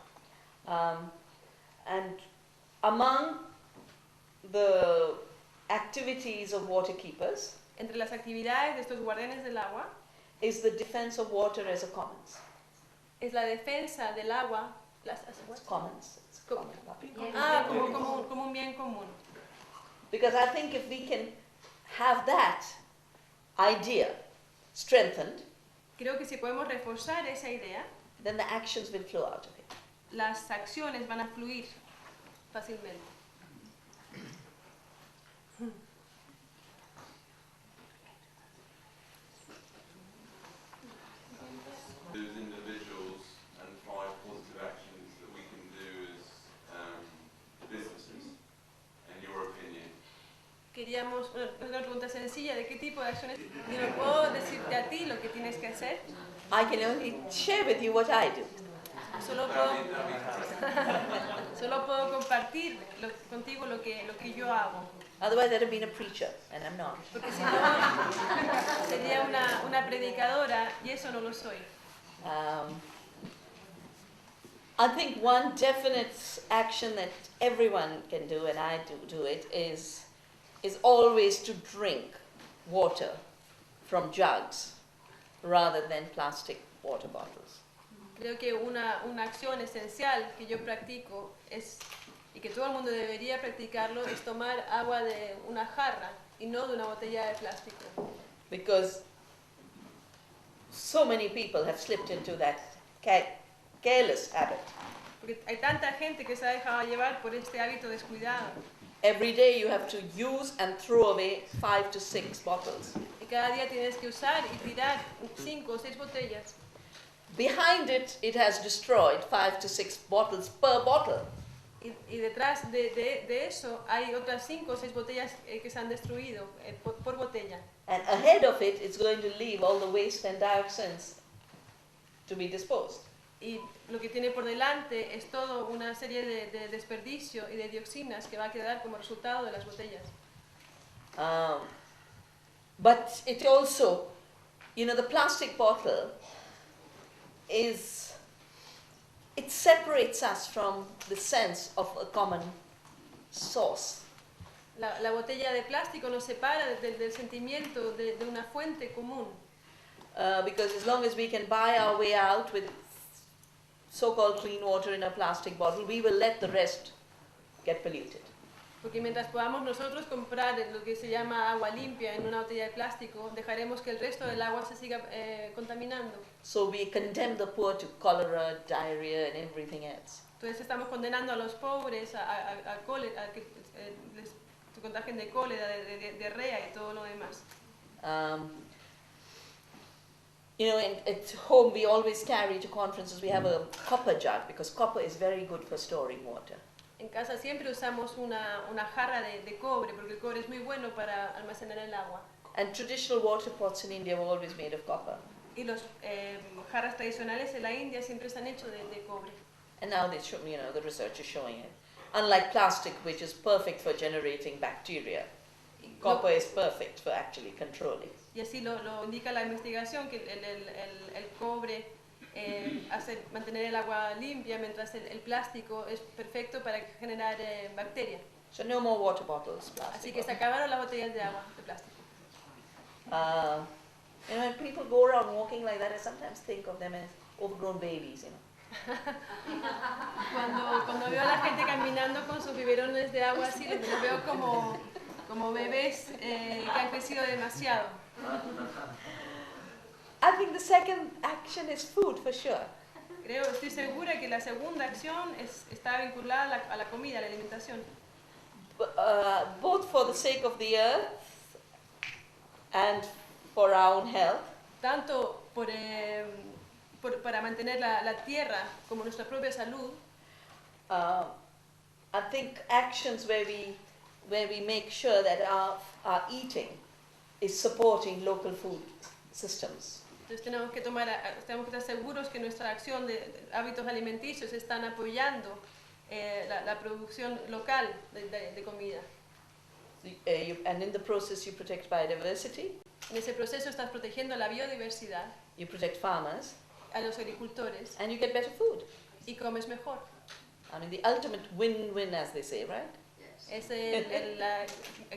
And among the activities of water keepers
Entre las actividades de estos guardianes del agua
is the defense of water as a commons.
es la defensa del agua,
It's commons. It's
Co-
common public.
como un bien común.
Because I think if we can have that idea strengthened,
Creo que si podemos reforzar esa idea,
then the actions will flow out of it.
las acciones van a fluir fácilmente. diríamos, una pregunta sencilla, ¿de qué tipo de acciones? Yo no puedo decirte a ti lo que tienes que hacer,
I can only share with you what I do.
solo puedo, solo puedo compartir contigo lo que yo hago.
Otherwise, I'd have been a preacher, and I'm not.
Porque si no, sería una predicadora y eso no lo soy.
I think one definite action that everyone can do, and I do it, is always to drink water from jugs rather than plastic water bottles.
Creo que una acción esencial que yo practico y que todo el mundo debería practicarlo es tomar agua de una jarra y no de una botella de plástico.
Because so many people have slipped into that careless habit.
Porque hay tanta gente que se ha dejado llevar por este hábito descuidado.
Every day you have to use and throw away 5 to 6 bottles.
Y cada día tienes que usar y tirar 5 o 6 botellas.
Behind it, it has destroyed 5 to 6 bottles per bottle.
Y detrás de eso hay otras 5 o 6 botellas que se han destruido por botella.
And ahead of it, it's going to leave all the waste and dioxins to be disposed.
Y lo que tiene por delante es toda una serie de desperdicio y de dioxinas que va a quedar como resultado de las botellas.
But it also, the plastic bottle it separates us from the sense of a common source.
La botella de plástico nos separa del sentimiento de una fuente común.
Because as long as we can buy our way out with so-called clean water in a plastic bottle, we will let the rest get polluted.
Porque mientras podamos nosotros comprar lo que se llama agua limpia en una botella de plástico, dejaremos que el resto del agua se siga contaminando.
So we condemn the poor to cholera, diarrhea, and everything else.
Entonces estamos condenando a los pobres a que se contagien de cólera, de diarrea y todo lo demás.
At home we always carry to conferences, we have a copper jug because copper is very good for storing water.
En casa siempre usamos una jarra de cobre porque el cobre es muy bueno para almacenar el agua.
And traditional water pots in India were always made of copper.
Y los jarras tradicionales en la India siempre están hechos de cobre.
And now they show, the research is showing it. Unlike plastic, which is perfect for generating bacteria, copper is perfect for actually controlling.
Y así lo indica la investigación, que el cobre hace mantener el agua limpia, mientras el plástico es perfecto para generar bacterias.
So no more water bottles, plastic.
Así que se acabaron las botellas de agua de plástico.
When people go around walking like that, I sometimes think of them as overgrown babies,
Cuando veo a la gente caminando con sus biberones de agua así, los veo como bebés que han crecido demasiado.
I think the second action is food, for sure.
Estoy segura que la segunda acción está vinculada a la comida, a la alimentación.
Both for the sake of the earth and for our own health.
Tanto para mantener la tierra como nuestra propia salud.
I think actions where we make sure that our eating is supporting local food systems.
Entonces tenemos que estar seguros que nuestra acción de hábitos alimenticios están apoyando la producción local de comida.
And in the process you protect biodiversity.
En ese proceso estás protegiendo la biodiversidad.
You protect farmers.
A los agricultores.
And you get better food.
Y comes mejor.
I mean, the ultimate win-win, as they say, right?
Yes. Es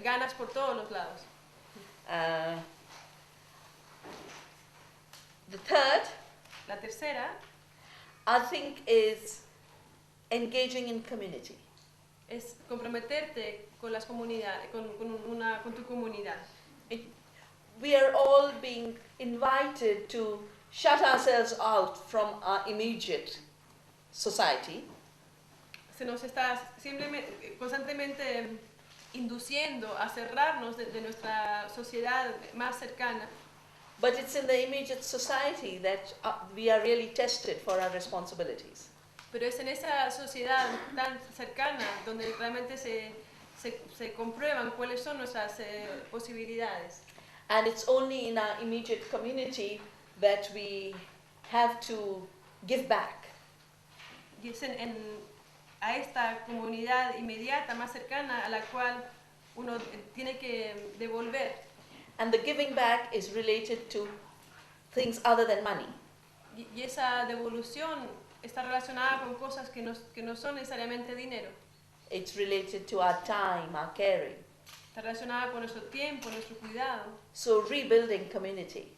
ganas por todos los lados.
The third,
la tercera,
I think, is engaging in community.
Es comprometerte con las comunidades, con tu comunidad.
We are all being invited to shut ourselves out from our immediate society.
Se nos está constantemente induciendo a cerrarnos de nuestra sociedad más cercana.
But it's in the immediate society that we are really tested for our responsibilities.
Pero es en esa sociedad tan cercana donde realmente se se comprueban cuáles son nuestras posibilidades.
And it's only in our immediate community that we have to give back.
Y es a esta comunidad inmediata, más cercana, a la cual uno tiene que devolver.
And the giving back is related to things other than money.
Y esa devolución está relacionada con cosas que no son necesariamente dinero.
It's related to our time, our caring.
Está relacionada con nuestro tiempo, nuestro cuidado.
So rebuilding community.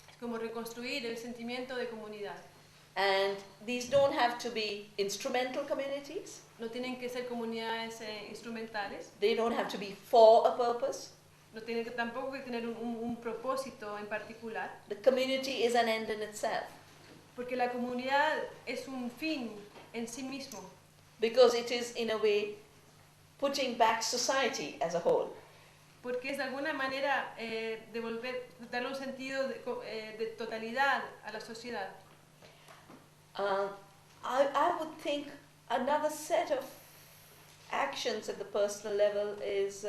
Es como reconstruir el sentimiento de comunidad.
And these don't have to be instrumental communities.
No tienen que ser comunidades instrumentales.
They don't have to be for a purpose.
No tienen tampoco que tener un propósito en particular.
The community is an end in itself.
Porque la comunidad es un fin en sí mismo.
Because it is, in a way, putting back society as a whole.
Porque es de alguna manera darle un sentido de totalidad a la sociedad.
I would think another set of actions at the personal level is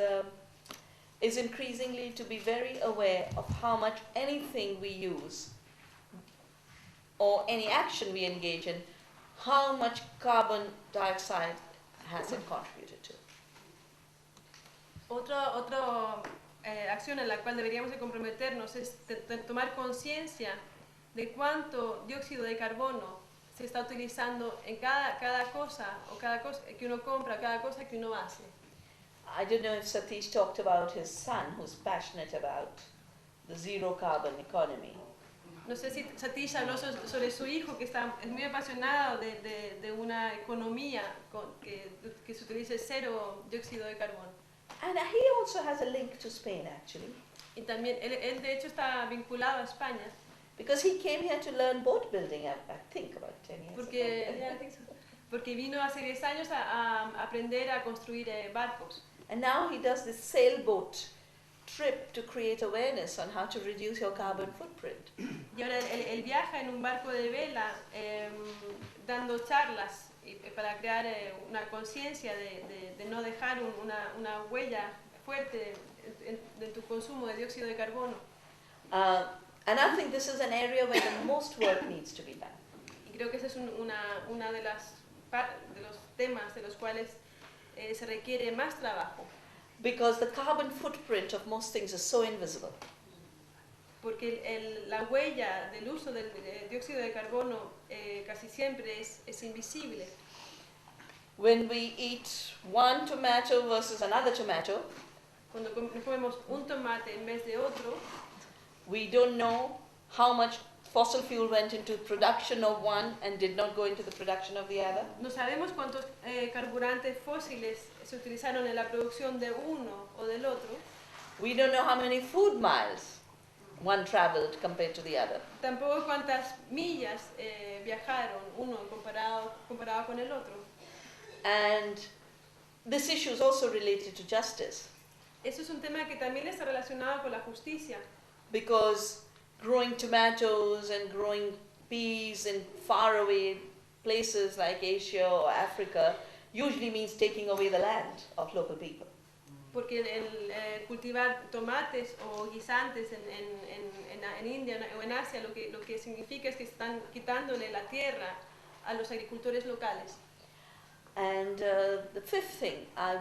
increasingly to be very aware of how much anything we use or any action we engage in, how much carbon dioxide has it contributed to.
Otra acción en la cual deberíamos de comprometernos es tomar conciencia de cuánto dióxido de carbono se está utilizando en cada cosa o cada cosa que uno compra, cada cosa que uno hace.
I don't know if Satish talked about his son, who's passionate about the zero carbon economy.
No sé si Satish habló sobre su hijo, que es muy apasionado de una economía que se utilice cero dióxido de carbono.
And he also has a link to Spain, actually.
Y también, él de hecho está vinculado a España.
Because he came here to learn boat building, I think, about 10 years ago.
Porque vino hace 10 años a aprender a construir barcos.
And now he does this sailboat trip to create awareness on how to reduce your carbon footprint.
Y ahora él viaja en un barco de vela dando charlas para crear una conciencia de no dejar una huella fuerte en tu consumo de dióxido de carbono.
And I think this is an area where the most work needs to be done.
Y creo que ese es una de los temas de los cuales se requiere más trabajo.
Because the carbon footprint of most things is so invisible.
Porque la huella del uso del dióxido de carbono casi siempre es invisible.
When we eat one tomato versus another tomato,
Cuando comemos un tomate en vez de otro,
we don't know how much fossil fuel went into production of one and did not go into the production of the other.
no sabemos cuántos carburantes fósiles se utilizaron en la producción de uno o del otro.
We don't know how many food miles one traveled compared to the other.
Tampoco cuántas millas viajaron uno comparado con el otro.
And this issue is also related to justice,
Eso es un tema que también está relacionado con la justicia.
because growing tomatoes and growing peas in faraway places like Asia or Africa usually means taking away the land of local people.
Porque el cultivar tomates o guisantes en India o en Asia lo que significa es que están quitándole la tierra a los agricultores locales.
And the fifth thing I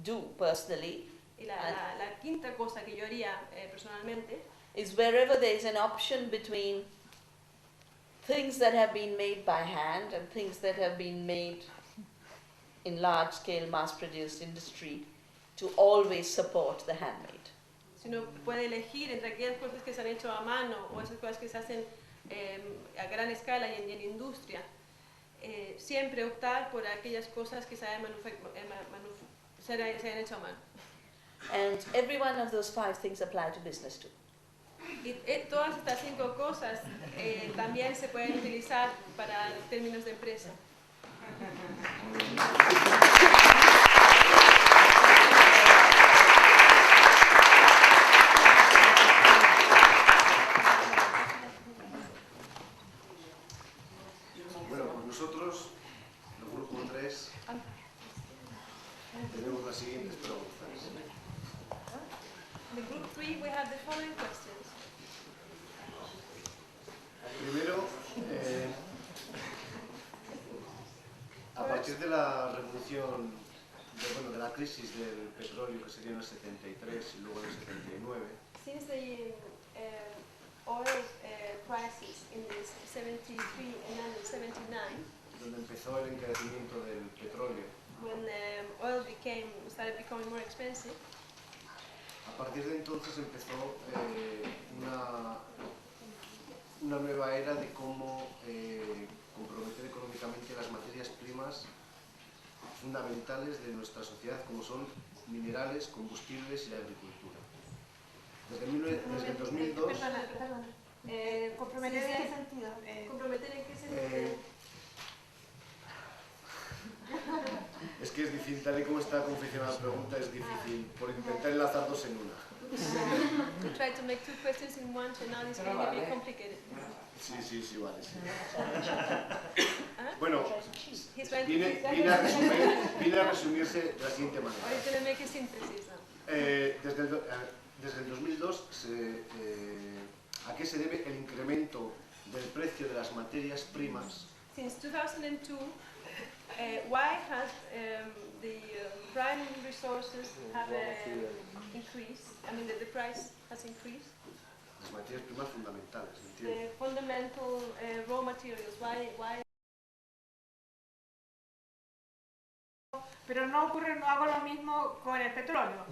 do personally
Y la quinta cosa que yo haría personalmente
is wherever there is an option between things that have been made by hand and things that have been made in large-scale mass-produced industry, to always support the handmade.
si uno puede elegir entre aquellas cosas que se han hecho a mano o esas cosas que se hacen a gran escala y en industria, siempre optar por aquellas cosas que se hayan hecho a mano.
And every one of those 5 things apply to business too.
Y todas estas 5 cosas también se pueden utilizar para términos de empresa.
Bueno, nosotros, el grupo 3, tenemos las siguientes preguntas.
In the group 3 we have the following questions.
Primero, a partir de la revolución, de la crisis del petróleo que se dio en el 73 y luego en el 79,
Since the oil crisis in the 73 and then the 79,
donde empezó el encarecimiento del petróleo,
when oil started becoming more expensive,
a partir de entonces empezó una nueva era de cómo comprometer económicamente las materias primas fundamentales de nuestra sociedad, como son minerales, combustibles y la agricultura. Desde el 2002...
Perdona. ¿Comprometer en qué sentido? ¿Comprometer en qué sentido?
Es que es difícil, tal y como está confeccionada la pregunta, es difícil, por intentar enlazar dos en una.
We tried to make two questions in one, so now it's getting a bit complicated.
Sí, vale. Sí. Bueno,
He's trying to
viene a resumirse de la siguiente manera.
Or he's going to make a synthesis now.
Desde el 2002, ¿a qué se debe el incremento del precio de las materias primas?
Since 2002, why has the prime resources have increased? I mean, the price has increased.
Las materias primas fundamentales,
The
¿entiendes?
fundamental raw materials. Why?
Pero no hago lo mismo con el petróleo.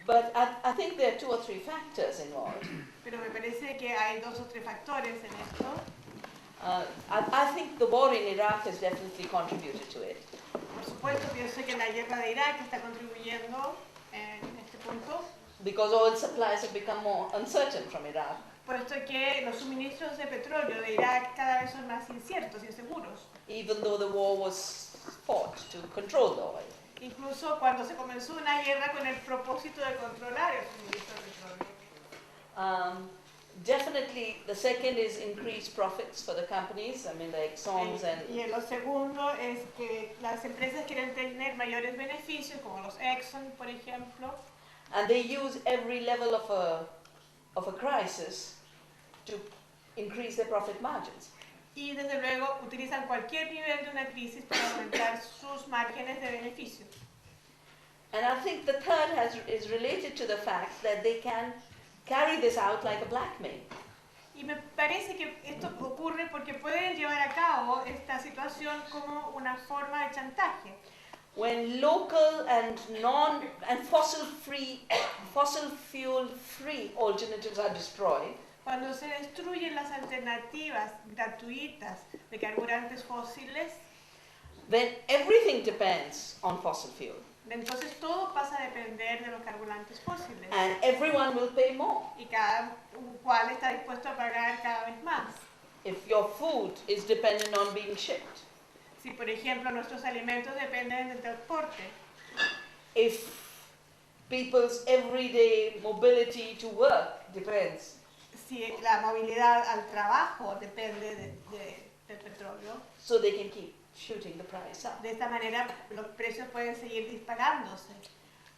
But I think there are 2 or 3 factors involved.
Pero me parece que hay 2 o 3 factores en esto.
I think the war in Iraq has definitely contributed to it.
Por supuesto, pienso que la guerra de Irak está contribuyendo en este punto,
Because oil supplies have become more uncertain from Iraq.
puesto que los suministros de petróleo de Irak cada vez son más inciertos, inseguros.
Even though the war was fought to control the oil.
Incluso cuando se comenzó una guerra con el propósito de controlar el suministro de petróleo.
Definitely, the second is increased profits for the companies. I mean, the Exxons
Y lo segundo es que las empresas quieren tener mayores beneficios, como los Exxon, por ejemplo,
and they use every level of a crisis to increase their profit margins.
y desde luego utilizan cualquier nivel de una crisis para aumentar sus márgenes de beneficio.
And I think the third is related to the fact that they can carry this out like a blackmail.
Y me parece que esto ocurre porque pueden llevar a cabo esta situación como una forma de chantaje.
When local and fossil fuel free alternatives are destroyed,
Cuando se destruyen las alternativas gratuitas de carburantes fósiles,
then everything depends on fossil fuel.
entonces todo pasa a depender de los carburantes fósiles.
And everyone will pay more.
Y cada cual está dispuesto a pagar cada vez más.
If your food is dependent on being shipped,
Si, por ejemplo, nuestros alimentos dependen del transporte,
if people's everyday mobility to work depends,
si la movilidad al trabajo depende del petróleo,
so they can keep shooting the price up.
de esta manera los precios pueden seguir disparándose.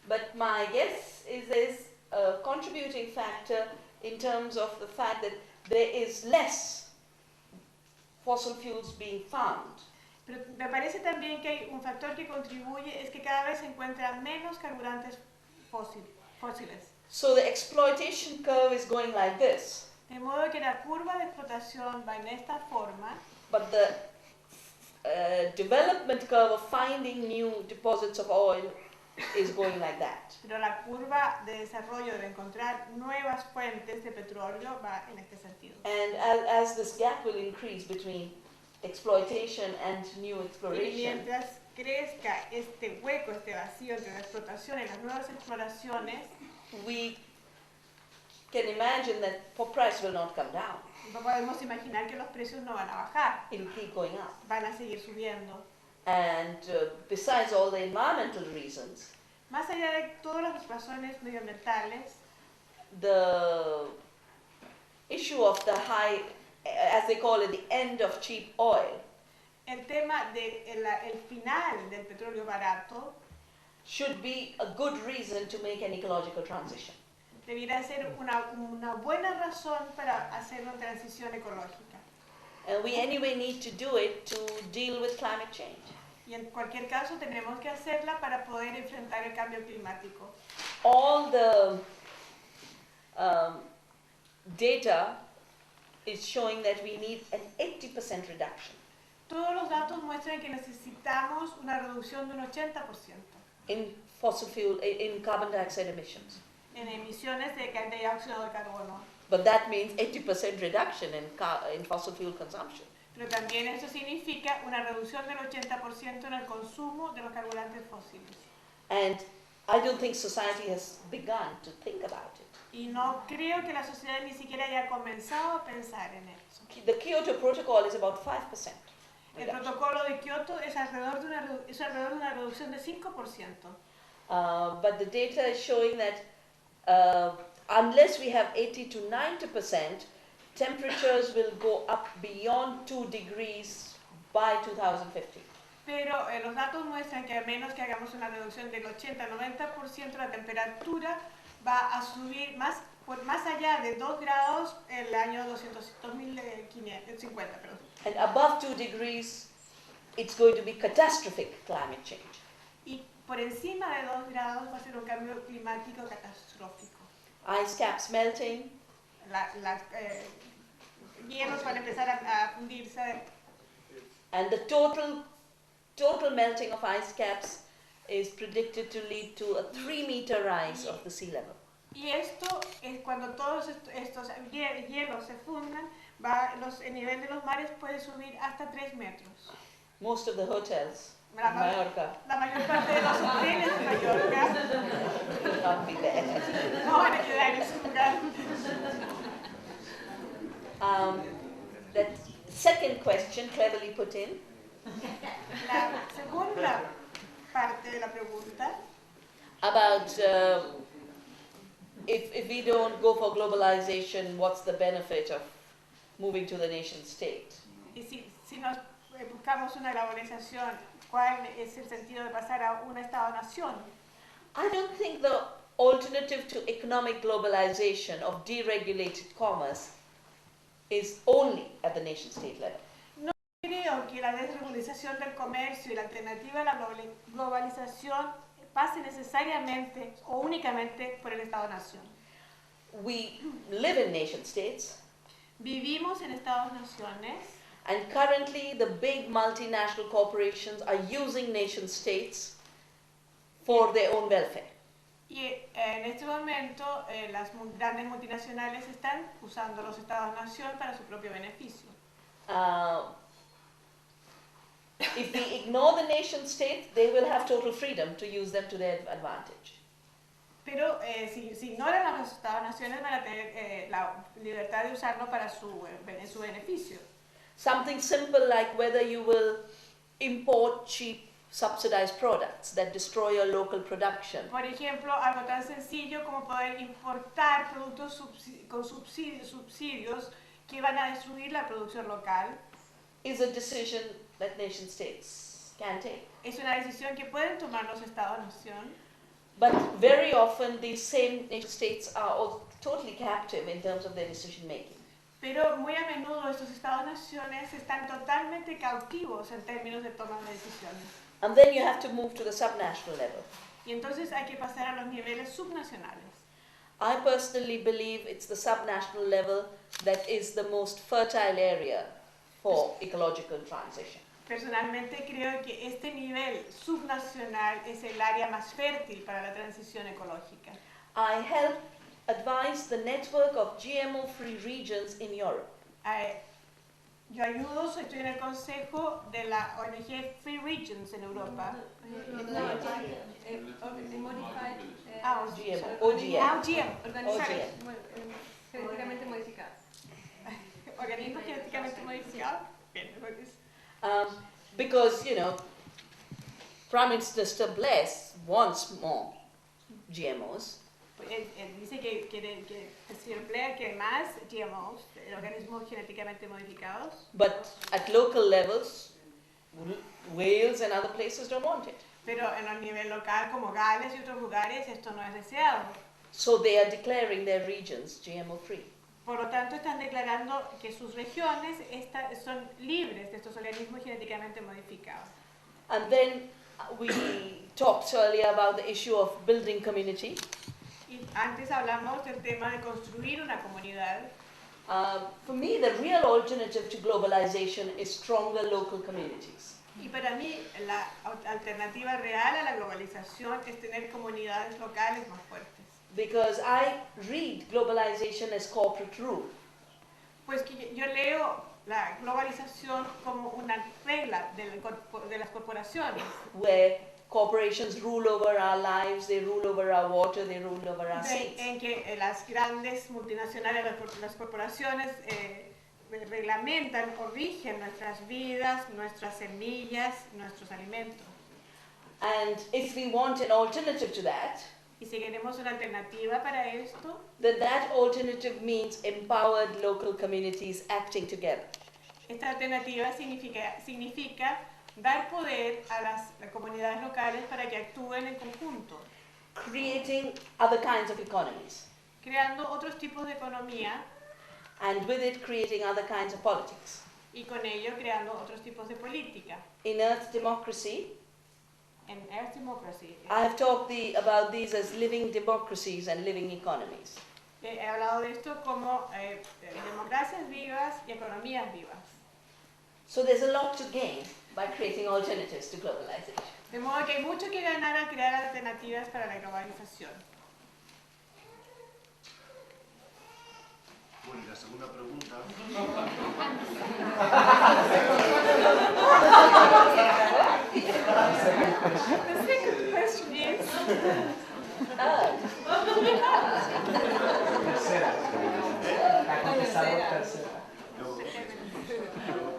But my guess is there's a contributing factor in terms of the fact that there is less fossil fuels being found.
Pero me parece también que hay un factor que contribuye, es que cada vez se encuentran menos carburantes fósiles.
So the exploitation curve is going like this,
De modo que la curva de explotación va en esta forma,
but the development curve of finding new deposits of oil is going like that.
pero la curva de desarrollo de encontrar nuevas fuentes de petróleo va en este sentido.
And as this gap will increase between exploitation and new
Y
exploration,
mientras crezca este hueco, este vacío entre la explotación y las nuevas exploraciones,
we can imagine that price will not come down.
no podemos imaginar que los precios no van a bajar,
It will keep going up.
van a seguir subiendo.
And besides all the environmental reasons,
Más allá de todas las razones medioambientales,
the issue of the high, as they call it, the end of cheap oil,
el tema del el final del petróleo barato
should be a good reason to make an ecological transition.
Debiera ser una buena razón para hacer una transición ecológica.
And we anyway need to do it to deal with climate change.
Y en cualquier caso tenemos que hacerla para poder enfrentar el cambio climático.
All the data is showing that we need an 80% reduction
Todos los datos muestran que necesitamos una reducción de un 80%
in fossil fuel, in carbon dioxide emissions.
en emisiones de dióxido de carbono.
But that means 80% reduction in fossil fuel consumption.
Pero también eso significa una reducción del 80% en el consumo de los carburantes fósiles.
And I don't think society has begun to think about it.
Y no creo que la sociedad ni siquiera haya comenzado a pensar en eso.
The Kyoto Protocol is about 5%.
El protocolo de Kioto es alrededor de una reducción de 5%.
But the data is showing that unless we have 80 to 90%, temperatures will go up beyond 2 degrees by 2050.
Pero los datos muestran que a menos que hagamos una reducción del 80-90%, la temperatura va a subir más allá de 2 grados en el año 2050.
And above 2 degrees, it's going to be catastrophic climate change.
Y por encima de 2 grados va a ser un cambio climático catastrófico.
Ice caps melting.
Hielos van a empezar a fundirse.
And the total melting of ice caps is predicted to lead to a 3-meter rise of the sea level.
Y esto es cuando todos estos hielos se fundan, el nivel de los mares puede subir hasta 3 metros.
Most of the hotels in Mallorca
La mayor parte de los hoteles de Mallorca
will not be there.
no van a quedar en su lugar.
That second question, cleverly put in.
La segunda parte de la pregunta,
About if we don't go for globalization, what's the benefit of moving to the nation state?
y si nos buscamos una globalización, ¿cuál es el sentido de pasar a un Estado-nación?
I don't think the alternative to economic globalization of deregulated commerce is only at the nation state level.
No creo que la desregularización del comercio y la alternativa a la globalización pase necesariamente o únicamente por el Estado-nación.
We live in nation states,
Vivimos en Estados-naciones
and currently the big multinational corporations are using nation states for their own welfare.
y en este momento las grandes multinacionales están usando los Estados-nación para su propio beneficio.
If we ignore the nation states, they will have total freedom to use them to their advantage.
Pero si ignoran a los Estados-naciones van a tener la libertad de usarlo para su beneficio.
Something simple like whether you will import cheap subsidized products that destroy your local production.
Por ejemplo, algo tan sencillo como poder importar productos con subsidios que van a destruir la producción local.
Is a decision that nation states can take.
Es una decisión que pueden tomar los Estados-nación,
But very often these same nation states are all totally captive in terms of their decision making.
pero muy a menudo estos Estados-naciones están totalmente cautivos en términos de toma de decisiones.
And then you have to move to the subnational level.
Y entonces hay que pasar a los niveles subnacionales.
I personally believe it's the subnational level that is the most fertile area for ecological transition.
Personalmente creo que este nivel subnacional es el área más fértil para la transición ecológica.
I help advise the network of GMO-free regions in Europe.
Yo estoy en el consejo de la ONG Free Regions en Europa.
OGM.
Genéticamente modificados.
Organismos genéticamente modificados.
Because, Prime Minister Bless wants more GMOs.
Él dice que el señor Blair quiere más GMOs, organismos genéticamente modificados.
But at local levels, Wales and other places don't want it.
Pero en el nivel local, como Gales y otros lugares, esto no es deseado.
So they are declaring their regions GMO free.
Por lo tanto, están declarando que sus regiones son libres de estos organismos genéticamente modificados.
And then we talked earlier about the issue of building community.
Y antes hablamos del tema de construir una comunidad.
For me, the real alternative to globalization is stronger local communities.
Y para mí, la alternativa real a la globalización es tener comunidades locales más fuertes.
Because I read globalization as corporate rule.
Pues que yo leo la globalización como una regla de las corporaciones.
Where corporations rule over our lives, they rule over our water, they rule over our seas.
En que las grandes multinacionales, las corporaciones reglamentan o rigen nuestras vidas, nuestras semillas, nuestros alimentos.
And if we want an alternative to that,
y si queremos una alternativa para esto,
then that alternative means empowered local communities acting together.
Esta alternativa significa dar poder a las comunidades locales para que actúen en conjunto.
Creating other kinds of economies.
Creando otros tipos de economía.
And with it creating other kinds of politics.
Y con ello creando otros tipos de política.
In Earth democracy, I have talked about these as living democracies and living economies.
He hablado de esto como democracias vivas y economías vivas.
So there's a lot to gain by creating alternatives to globalization.
De modo que hay mucho que ganar al crear alternativas para la globalización.
Bueno, y la segunda pregunta.
The second question is.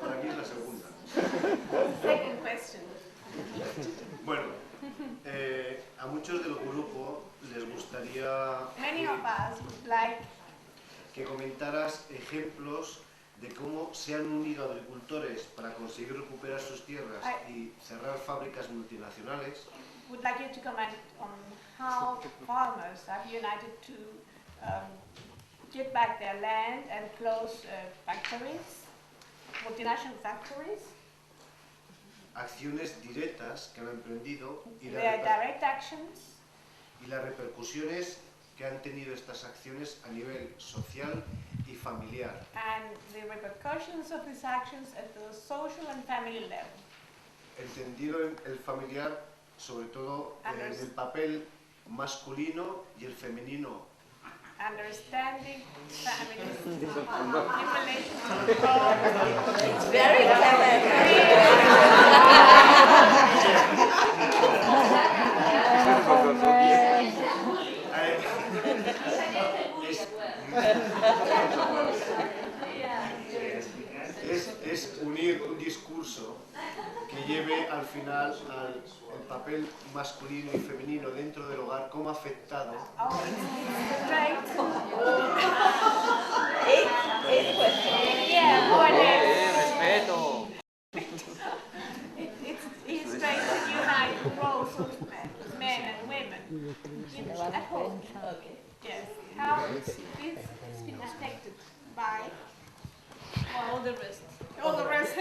Por aquí es la segunda.
Second question.
Bueno, a muchos del grupo les gustaría
Many of us would like
que comentaras ejemplos de cómo se han unido agricultores para conseguir recuperar sus tierras y cerrar fábricas multinacionales.
Would like you to comment on how farmers have united to get back their land and close factories, multinational factories.
Acciones directas que han emprendido y
Direct actions.
Y las repercusiones que han tenido estas acciones a nivel social y familiar.
And the repercussions of these actions at the social and family level.
Entendido el familiar, sobre todo en el papel masculino y el femenino.
Understanding families in relation to God.
It's very
Es unir un discurso que lleve al final al papel masculino y femenino dentro del hogar, cómo ha afectado.
Respeto. It's trying to unite roles of men and women at home.
Okay.
Yes. How it's been affected by
all the rest.
All the rest.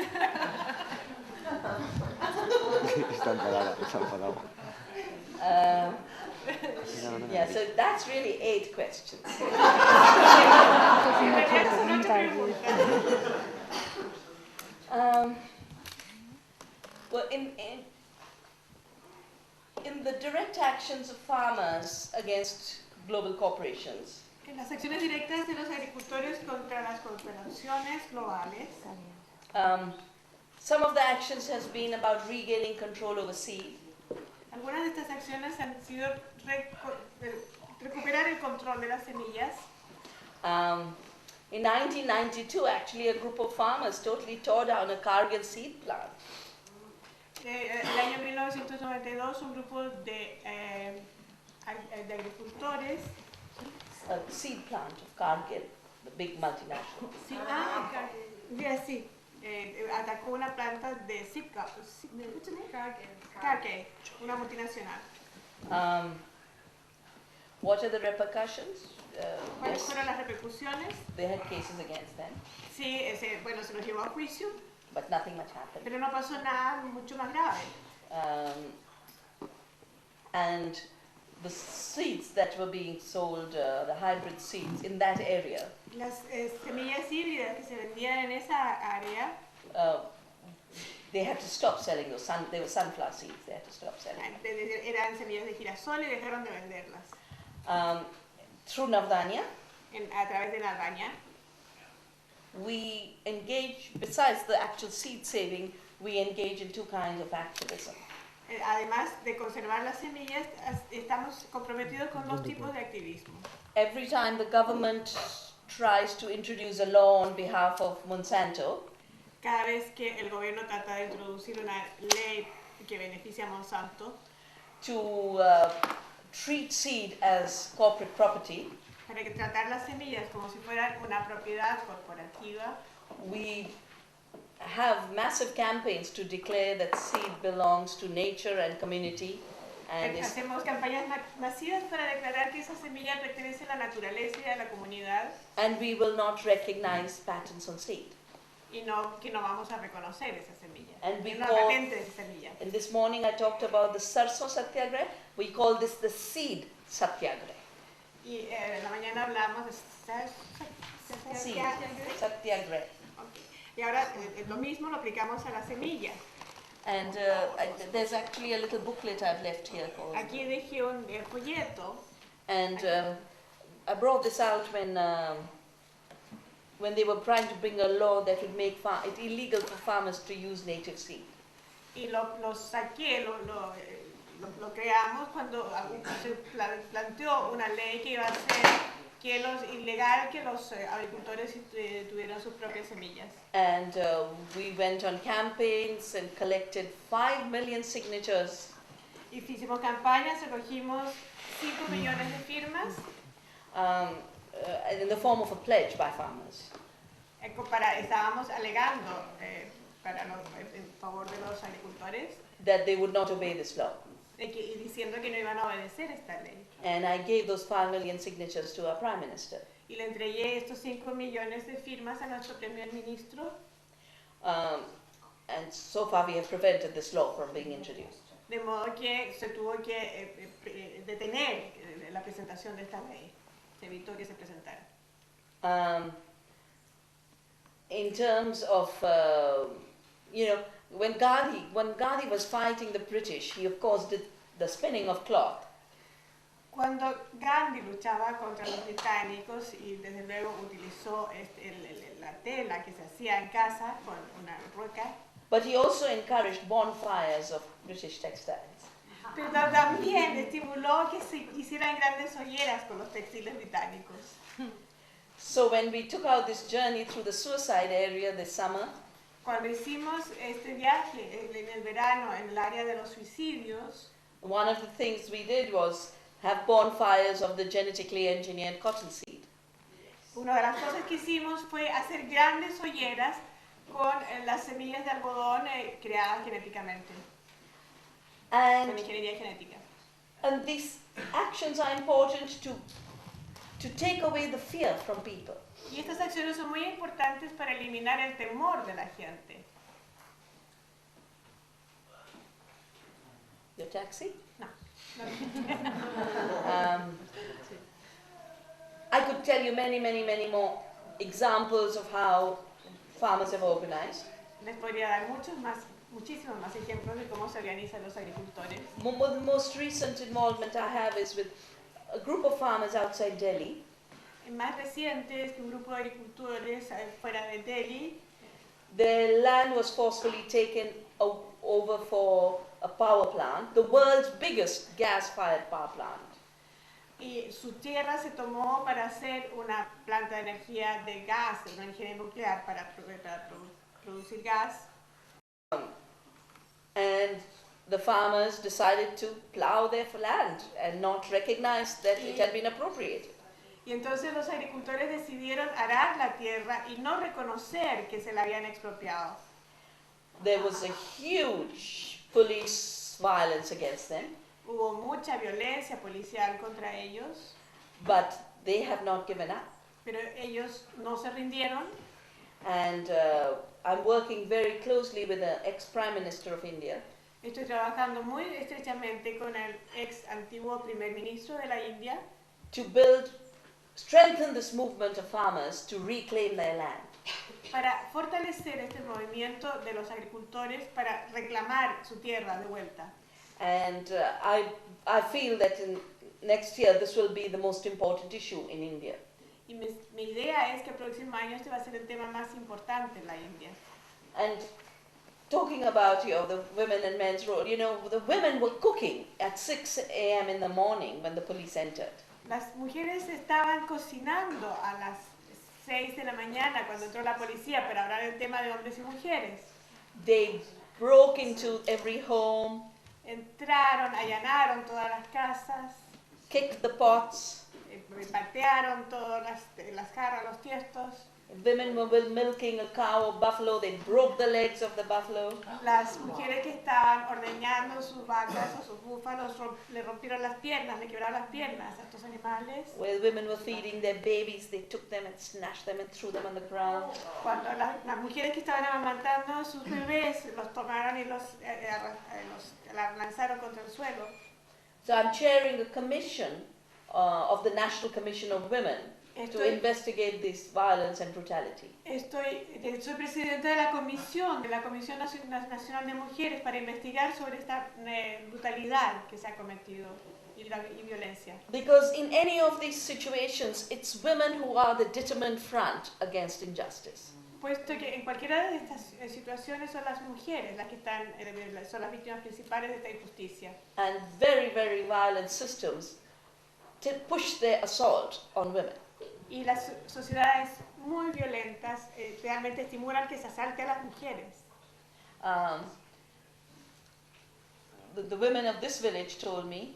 Yeah, so that's really 8 questions. Well, in the direct actions of farmers against global corporations,
En las acciones directas de los agricultores contra las corporaciones globales,
some of the actions has been about regaining control over seed.
Algunas de estas acciones han sido recuperar el control de las semillas.
In 1992, actually, a group of farmers totally tore down a Cargill seed plant.
El año 1992, un grupo de agricultores.
A seed plant of Cargill, the big multinational.
Sí, sí, atacó una planta de Cargill, una multinacional.
What are the repercussions?
¿Cuáles
Yes,
fueron las repercusiones?
they had cases against them,
Sí, bueno, se los llevó a juicio,
but nothing much happened.
pero no pasó nada mucho más grave.
And the seeds that were being sold, the hybrid seeds in that area,
Las semillas híbridas que se vendían en esa área,
they had to stop selling those. They were sunflower seeds. They had to stop selling them.
eran semillas de girasol y dejaron de venderlas.
Through Vandana,
A través de la Albania,
we engage, besides the actual seed saving, we engage in two kinds of activism.
Además de conservar las semillas, estamos comprometidos con dos tipos de activismo.
Every time the government tries to introduce a law on behalf of Monsanto,
Cada vez que el gobierno trata de introducir una ley que beneficia a Monsanto,
to treat seed as corporate property,
para que tratar las semillas como si fueran una propiedad corporativa,
we have massive campaigns to declare that seed belongs to nature and community, and is,
hacemos campañas masivas para declarar que esa semilla pertenece a la naturaleza y a la comunidad
and we will not recognize patents on seed.
y que no vamos a reconocer esa semilla.
And we
Una
call-
patente de esa semilla.
And this morning I talked about the sarso satyagraha. We call this the seed satyagraha.
Y en la mañana hablamos de
Seed satyagraha.
Okay. Y ahora lo mismo lo aplicamos a la semilla.
And there's actually a little booklet I've left here called.
Aquí dejé un folleto.
And I brought this out when they were trying to bring a law that would make it illegal for farmers to use native seed.
Y lo saqué, lo creamos cuando se planteó una ley que iba a hacer ilegal que los agricultores tuvieran sus propias semillas.
And we went on campaigns and collected 5 million signatures.
Y hicimos campañas, recogimos 5 millones de firmas
In the form of a pledge by farmers.
Estábamos alegando en favor de los agricultores
That they would not obey this law.
y diciendo que no iban a obedecer esta ley.
And I gave those 5 million signatures to our Prime Minister.
Y le entregué estos 5 millones de firmas a nuestro primer ministro.
And so far we have prevented this law from being introduced.
De modo que se tuvo que detener la presentación de esta ley. Se evitó que se presentara.
In terms of, when Gandhi was fighting the British, he of course did the spinning of cloth.
Cuando Gandhi luchaba contra los británicos y desde luego utilizó la tela que se hacía en casa con una rueca,
But he also encouraged bonfires of British textiles.
pero también estimuló que se hicieran grandes hogueras con los textiles británicos.
So when we took out this journey through the suicide area this summer,
Cuando hicimos este viaje en el verano en el área de los suicidios,
one of the things we did was have bonfires of the genetically engineered cottonseed.
una de las cosas que hicimos fue hacer grandes hogueras con las semillas de algodón creadas genéticamente, con
And
ingeniería genética.
these actions are important to take away the fear from people.
Y estas acciones son muy importantes para eliminar el temor de la gente.
Your taxi?
No.
I could tell you many, many, many more examples of how farmers have organized.
Les podría dar muchísimos más ejemplos de cómo se organizan los agricultores.
The most recent involvement I have is with a group of farmers outside Delhi.
El más reciente es que un grupo de agricultores fuera de Delhi,
Their land was forcefully taken over for a power plant, the world's biggest gas-fired power plant.
y su tierra se tomó para hacer una planta de energía de gas, una ingeniería nuclear para producir gas.
And the farmers decided to plow their land and not recognize that it had been appropriated.
Y entonces los agricultores decidieron arar la tierra y no reconocer que se la habían expropiado.
There was a huge police violence against them,
Hubo mucha violencia policial contra ellos,
but they have not given up.
pero ellos no se rindieron.
And I'm working very closely with the ex-Prime Minister of India
Estoy trabajando muy estrechamente con el ex antiguo primer ministro de la India
to strengthen this movement of farmers to reclaim their land.
para fortalecer este movimiento de los agricultores para reclamar su tierra de vuelta.
And I feel that next year this will be the most important issue in India.
Y mi idea es que el próximo año este va a ser el tema más importante en la India.
And talking about the women and men's role, the women were cooking at 6 a.m. in the morning when the police entered.
Las mujeres estaban cocinando a las 6 de la mañana cuando entró la policía para hablar del tema de hombres y mujeres.
They broke into every home,
Entraron, allanaron todas las casas,
kicked the pots.
patearon todas las jarras, los tiestos.
Women were milking a cow or buffalo, they broke the legs of the buffalo.
Las mujeres que estaban ordeñando sus vacas o sus búfalos le rompieron las piernas, le quebraron las piernas a estos animales.
Where women were feeding their babies, they took them and snatched them and threw them on the ground.
Cuando las mujeres que estaban amamantando a sus bebés los tomaron y los lanzaron contra el suelo.
So I'm chairing a commission of the National Commission of Women to investigate this violence and brutality.
Soy presidenta de la Comisión Nacional de Mujeres para investigar sobre esta brutalidad que se ha cometido y violencia.
Because in any of these situations, it's women who are the determined front against injustice.
Puesto que en cualquiera de estas situaciones son las mujeres las que son las víctimas principales de esta injusticia.
And very, very violent systems push their assault on women.
Y las sociedades muy violentas realmente estimulan que se asalte a las mujeres.
The women of this village told me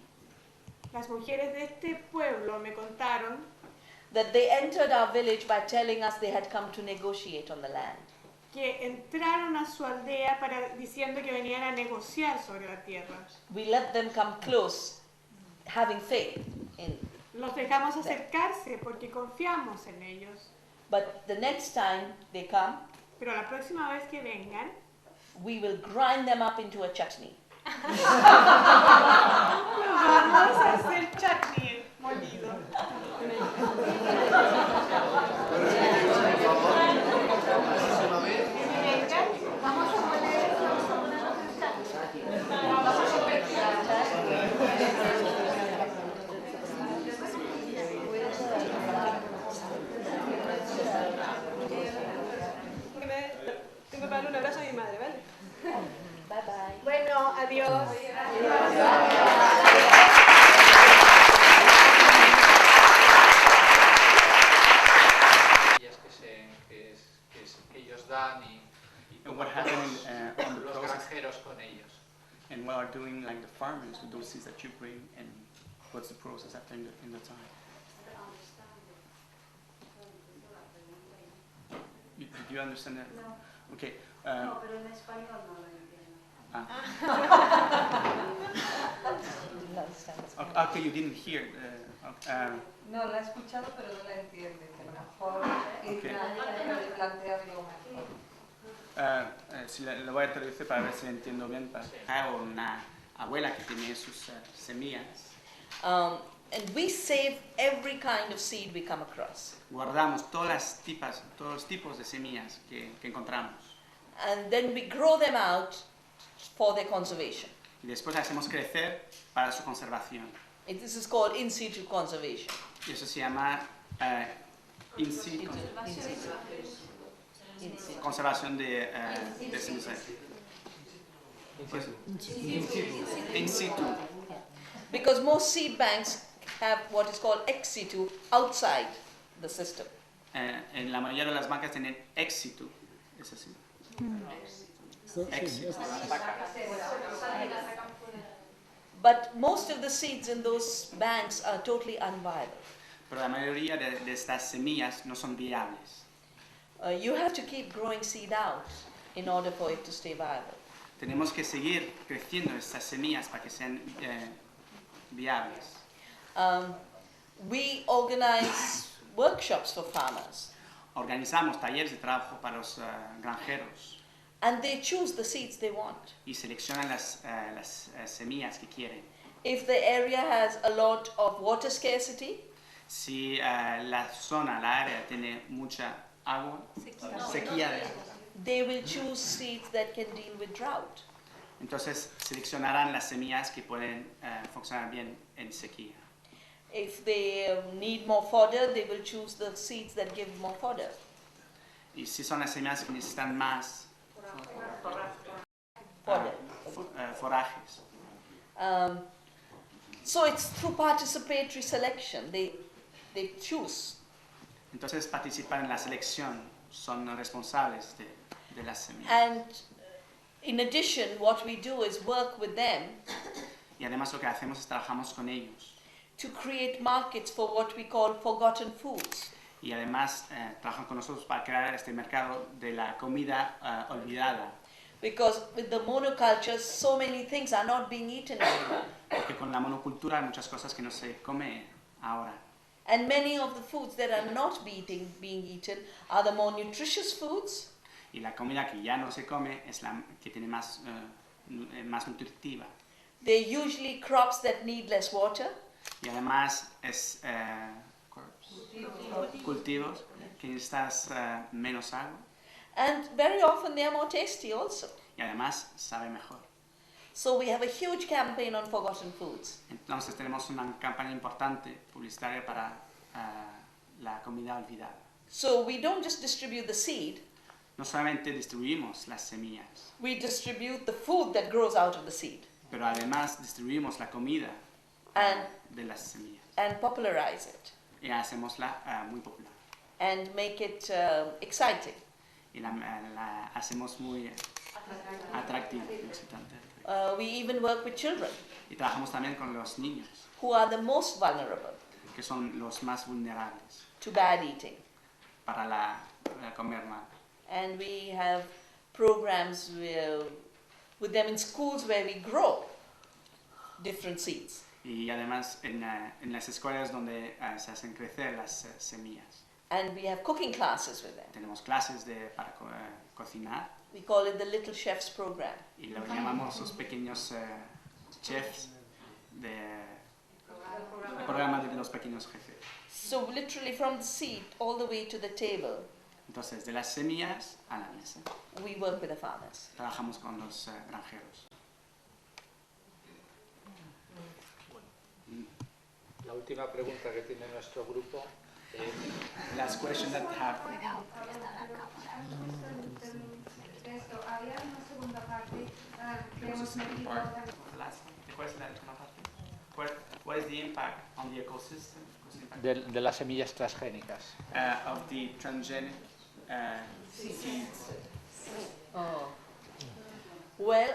Las mujeres de este pueblo me contaron
that they entered our village by telling us they had come to negotiate on the land.
que entraron a su aldea diciendo que venían a negociar sobre la tierra.
We let them come close, having faith in.
Los dejamos acercarse porque confiamos en ellos.
But the next time they come,
Pero la próxima vez que vengan,
we will grind them up into a chutney.
los vamos a hacer chutney molido.
Vamos a poner
Tengo que darle un abrazo a mi madre, ¿vale?
Bye bye.
Bueno, adiós.
Que ellos dan y
And what happened on the
los
process,
granjeros con ellos.
and what are doing like the farmers with those seeds that you bring, and what's the process after in the time? Did you understand that?
No.
Okay.
No, pero en español no lo entiendo.
Okay, you didn't hear.
No, la he escuchado, pero no la entiende. Que a lo mejor le plantea algo mejor.
Si le voy a traducir para ver si le entiendo bien. Hago una abuela que tenía sus semillas.
And we save every kind of seed we come across.
Guardamos todos los tipos de semillas que encontramos.
And then we grow them out for their conservation.
Y después las hacemos crecer para su conservación.
This is called in situ conservation.
Y eso se llama in situ. Conservación de semillas. In situ.
Because most seed banks have what is called ex situ outside the system.
En la mayoría de las bancas tienen ex situ. Es así. Ex situ.
But most of the seeds in those banks are totally unviable.
Pero la mayoría de estas semillas no son viables.
You have to keep growing seed out. in order for it to stay viable.
Tenemos que seguir creciendo estas semillas para que sean viables.
We organize workshops for farmers,
Organizamos talleres de trabajo para los granjeros
and they choose the seeds they want.
y seleccionan las semillas que quieren.
If the area has a lot of water scarcity,
Si la zona, la área tiene mucha agua, sequía de agua,
they will choose seeds that can deal with drought.
entonces seleccionarán las semillas que pueden funcionar bien en sequía.
If they need more fodder, they will choose the seeds that give more fodder.
Y si son las semillas que necesitan más forajes.
So it's through participatory selection. They choose.
Entonces participan en la selección, son responsables de las semillas.
And in addition, what we do is work with them
Y además lo que hacemos es trabajamos con ellos.
to create markets for what we call forgotten foods.
Y además trabajan con nosotros para crear este mercado de la comida olvidada.
Because with the monoculture, so many things are not being eaten anymore.
Porque con la monocultura hay muchas cosas que no se come ahora.
And many of the foods that are not being eaten are the more nutritious foods,
Y la comida que ya no se come es la que tiene más nutritiva.
they're usually crops that need less water,
Y además es cultivos que necesitas menos agua.
and very often they are more tasty also.
Y además sabe mejor.
So we have a huge campaign on forgotten foods.
Entonces tenemos una campaña importante publicitaria para la comida olvidada.
So we don't just distribute the seed,
No solamente distribuimos las semillas,
we distribute the food that grows out of the seed
pero además distribuimos la comida
and,
de las semillas
and popularize it
y hacemosla muy popular.
and make it exciting.
Y la hacemos muy atractiva, excitante.
We even work with children
Y trabajamos también con los niños,
who are the most vulnerable
que son los más vulnerables
to bad eating.
para comer mal.
And we have programs with them in schools where we grow different seeds.
Y además en las escuelas donde se hacen crecer las semillas.
And we have cooking classes with them.
Tenemos clases para cocinar
We call it the Little Chefs Program.
y lo llamamos los pequeños chefs del programa de los pequeños jefes.
So literally from the seed all the way to the table,
Entonces, de las semillas a la mesa,
we work with the farmers.
trabajamos con los granjeros.
La última pregunta que tiene nuestro grupo es...
Last question that we have.
Esto, había una segunda parte que
There was a
hemos
second
metido
part.
también.
The last one. The question that última parte. What is the impact on the ecosystem?
de las semillas transgénicas.
Of the transgenic seeds.
Oh. Well,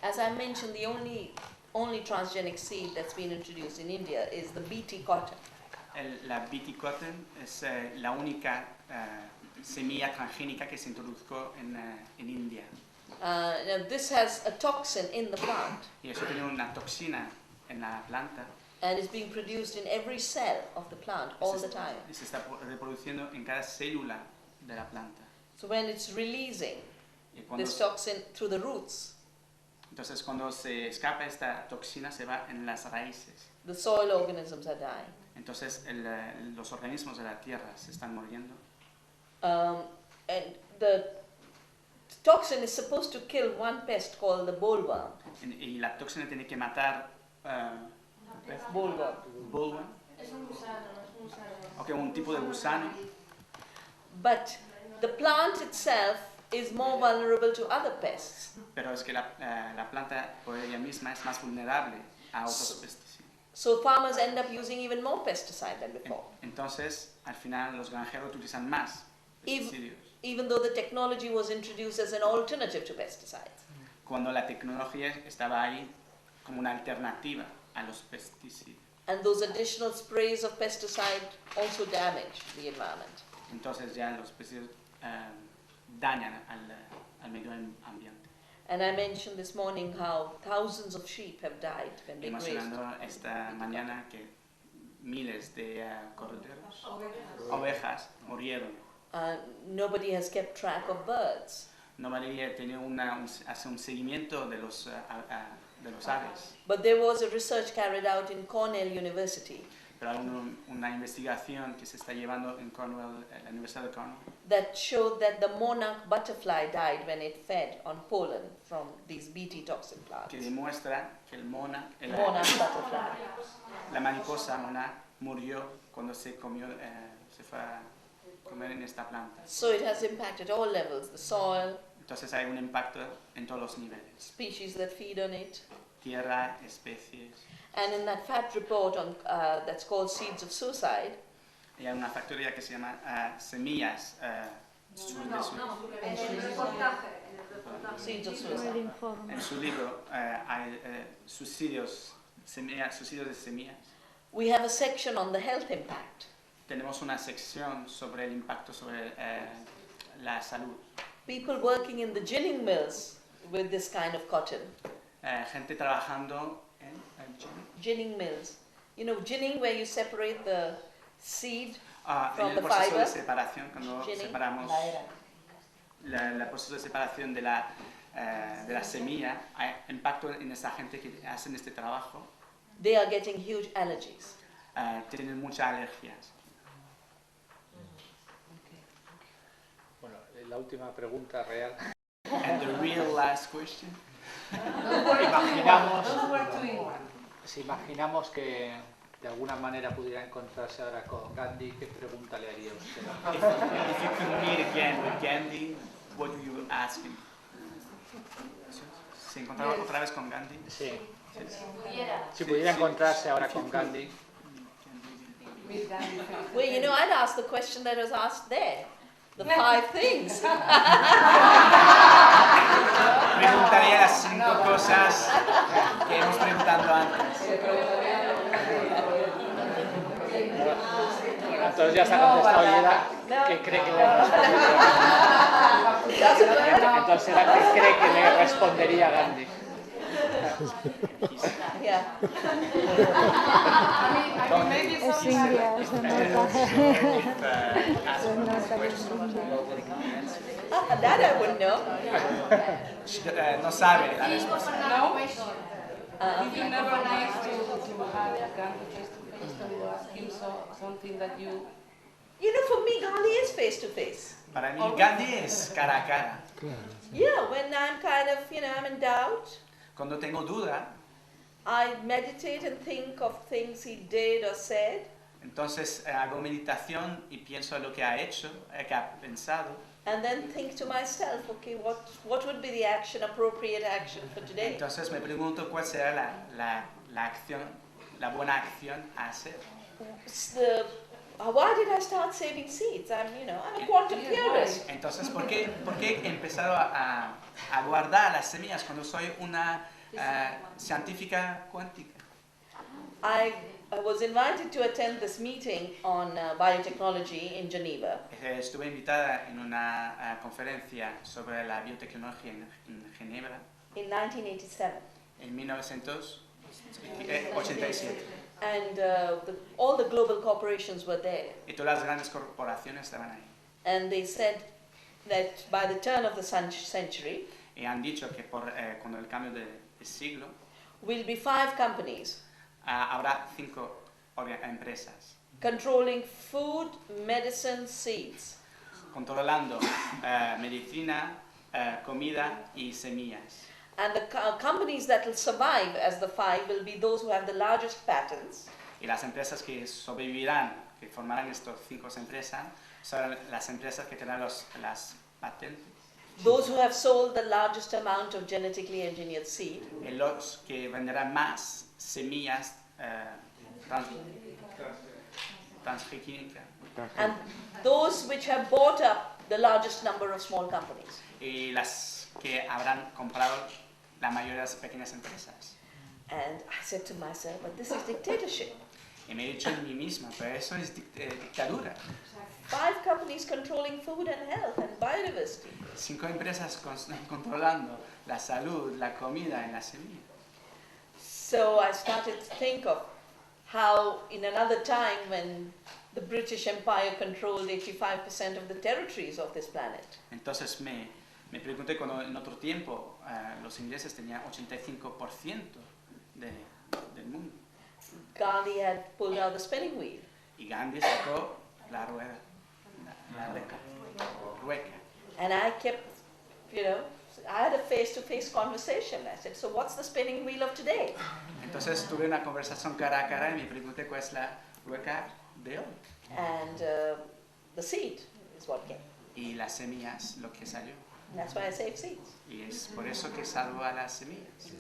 as I mentioned, the only transgenic seed that's been introduced in India is the BT cotton.
La BT cotton es la única semilla transgénica que se introdujo en India.
Now this has a toxin in the plant
Y eso tiene una toxina en la planta.
and is being produced in every cell of the plant all the time.
Y se está reproduciendo en cada célula de la planta.
So when it's releasing
Y cuando
this toxin through the roots,
entonces cuando se escapa esta toxina se va en las raíces.
the soil organisms are dying.
Entonces los organismos de la tierra se están muriendo.
And the toxin is supposed to kill one pest called the bollworm.
Y la toxina tiene que matar bollworm.
Es un gusano, es un gusano.
Okay, un tipo de gusano.
But the plant itself is more vulnerable to other pests.
Pero es que la planta por ella misma es más vulnerable a otros pesticidas.
So farmers end up using even more pesticide than before.
Entonces, al final los granjeros utilizan más pesticidas.
Even though the technology was introduced as an alternative to pesticides.
Cuando la tecnología estaba ahí como una alternativa a los pesticidas.
And those additional sprays of pesticide also damage the environment.
Entonces ya los pesticidas dañan al medio ambiente.
And I mentioned this morning how thousands of sheep have died when they grazed.
Mencionando esta mañana que miles de corderos, ovejas murieron.
Nobody has kept track of birds.
Nobody tiene hace un seguimiento de los aves.
But there was a research carried out in Cornell University.
Pero hay una investigación que se está llevando en Cornell, la Universidad de Cornell,
that showed that the monarch butterfly died when it fed on pollen from these Bt toxin plants.
que demuestra que el monarch
butterfly.
La mariposa monarch murió cuando se fue a comer en esta planta.
So it has impacted all levels, the soil,
Entonces hay un impacto en todos los niveles.
species that feed on it.
Tierra, especies.
And in that FAT report on, that's called Seeds of Suicide,
Y hay una factoría que se llama Semillas
Seeds of Suicide.
En su libro hay suicidios de semillas.
We have a section on the health impact.
Tenemos una sección sobre el impacto sobre la salud.
People working in the ginning mills with this kind of cotton.
Gente trabajando en
ginning mills. You know, ginning where you separate the seed
en
from
el
the
proceso
fiber.
de separación, cuando
Ginning.
separamos el proceso de separación de la semilla, hay impacto en esa gente que hacen este trabajo.
They are getting huge allergies.
Tienen muchas alergias.
Bueno, la última pregunta real.
And the real last question.
Si imaginamos que de alguna manera pudiera encontrarse ahora con Gandhi, ¿qué pregunta le haría usted?
If you could meet again with Gandhi, what would you ask him? ¿Se encontraba otra vez con Gandhi?
Sí. Si pudiera encontrarse ahora con Gandhi.
Well, you know, I'd ask the question that was asked there. The 5 things.
Preguntaría las 5 cosas que hemos preguntado antes.
Entonces ya se ha contestado Yera, ¿qué cree que le respondería? Entonces era ¿qué cree que le respondería Gandhi?
Yeah.
Es India, se nota.
That I wouldn't know.
No sabe la respuesta.
Did you never manage to have Gandhi face to face to ask him something that you...
You know, for me, Gandhi is face to face.
Para mí, Gandhi es cara a cara.
Yeah, when I'm kind of, you know, I'm in doubt.
Cuando tengo duda,
I meditate and think of things he did or said.
entonces hago meditación y pienso en lo que ha hecho, que ha pensado.
And then think to myself, okay, what would be the action, appropriate action for today?
Entonces me pregunto cuál será la acción, la buena acción a hacer.
Why did I start saving seeds? I'm a quantum theorist.
Entonces, ¿por qué he empezado a guardar las semillas cuando soy una científica cuántica?
I was invited to attend this meeting on biotechnology in Geneva.
Estuve invitada en una conferencia sobre la biotecnología en Ginebra
In 1987.
en 1987.
And all the global corporations were there.
Y todas las grandes corporaciones estaban ahí.
And they said that by the turn of the century,
Y han dicho que con el cambio de siglo,
will be 5 companies
habrá 5 empresas
controlling food, medicine, seeds.
controlando medicina, comida y semillas.
And the companies that will survive as the 5 will be those who have the largest patents.
Y las empresas que sobrevivirán, que formarán estas 5 empresas, son las empresas que tendrán las patentes.
Those who have sold the largest amount of genetically engineered seed.
Y los que venderán más semillas transgénicas.
And those which have bought up the largest number of small companies.
Y las que habrán comprado la mayoría de las pequeñas empresas.
And I said to myself, but this is dictatorship.
Y me he dicho en mí misma, pero eso es dictadura.
5 companies controlling food and health and university.
5 empresas controlando la salud, la comida en la semilla.
So I started to think of how in another time when the British Empire controlled 85% of the territories of this planet.
Entonces me pregunté cuando en otro tiempo los ingleses tenían 85% del mundo.
Gandhi had pulled out the spinning wheel.
Y Gandhi sacó la rueda, la rueca.
And I kept, I had a face-to-face conversation. I said, so what's the spinning wheel of today?
Entonces tuve una conversación cara a cara y me pregunté cuál es la rueca de hoy.
And the seed is what came.
Y las semillas, lo que salió.
And that's why I save seeds.
Y es por eso que salvo a las semillas.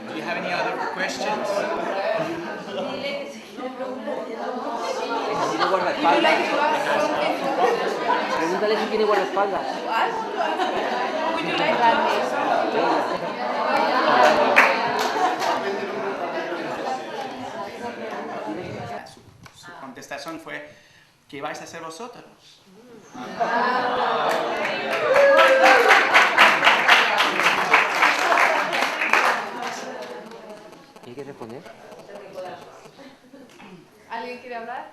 Do you have any other questions?
¿Tiene guardaespaldas? Pregúntale si tiene guardaespaldas.
Su contestación fue, ¿qué vais a hacer vosotros?
¿Hay que responder?
¿Alguien quiere hablar?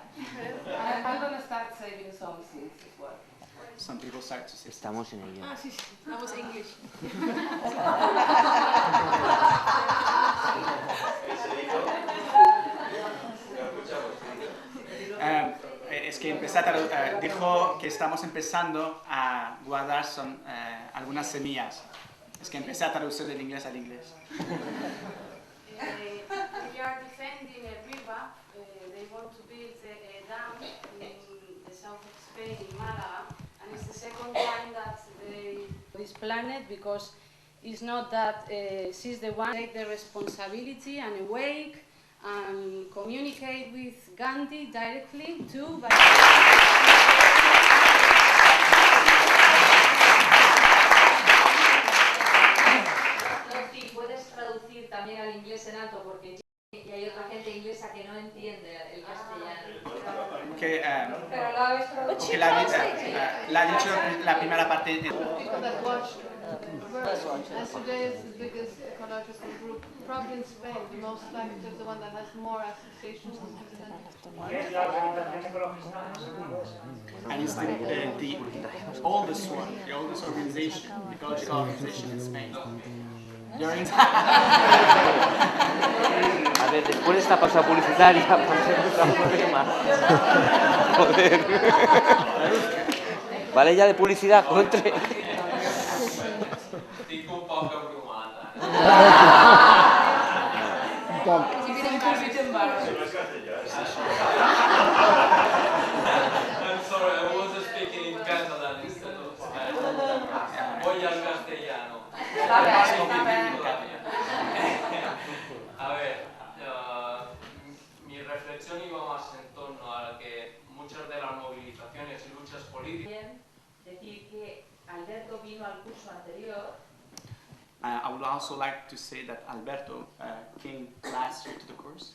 I'm going to start saving some seeds as well.
Some people start to say.
Estamos en ello.
Ah, sí, sí. That was English.
Es que dijo que estamos empezando a guardar algunas semillas. Es que empecé a traducir del inglés al inglés.
We are defending a river. They want to build a dam in the south of Spain, in Malaga, and it's the second time that this planet, because it's not that she's the one take the responsibility and awake and communicate with Gandhi directly too. But
puedes traducir también al inglés en alto porque y hay otra gente inglesa que no entiende el castellano.
Pero la ha dicho la primera parte.
And today is the biggest ecological group, probably in Spain, the most active, the one that has more associations than
And it's the oldest one, the oldest organization, the ecological organization in Spain.
A ver, después de esta pausa publicitaria, pasemos a un tema. Joder. Vale ya de publicidad, contre.
I'm sorry, I was speaking in Catalan instead of Spanish. Voy al castellano. A ver, mi reflexión iba más en torno a que muchas de las movilizaciones y luchas políticas.
Decir que Alberto vino al curso anterior.
I would also like to say that Alberto came last year to the course.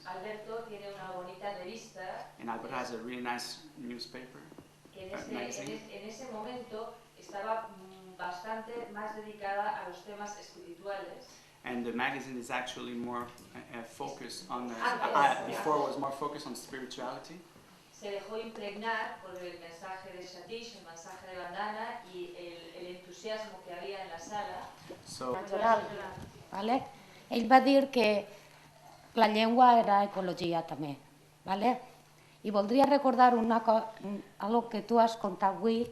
Alberto tiene una bonita revista.
And Alberto has a really nice newspaper.
Que en ese momento estaba bastante más dedicada a los temas espirituales.
And the magazine is actually more focused on before it was more focused on spirituality.
Se dejó impregnar por el mensaje de Satish, el mensaje de Vandana y el entusiasmo que había en la sala.
Natural, vale? Ell va dir que la llengua era ecologia també, vale? I voldria recordar algo que tu has contat avui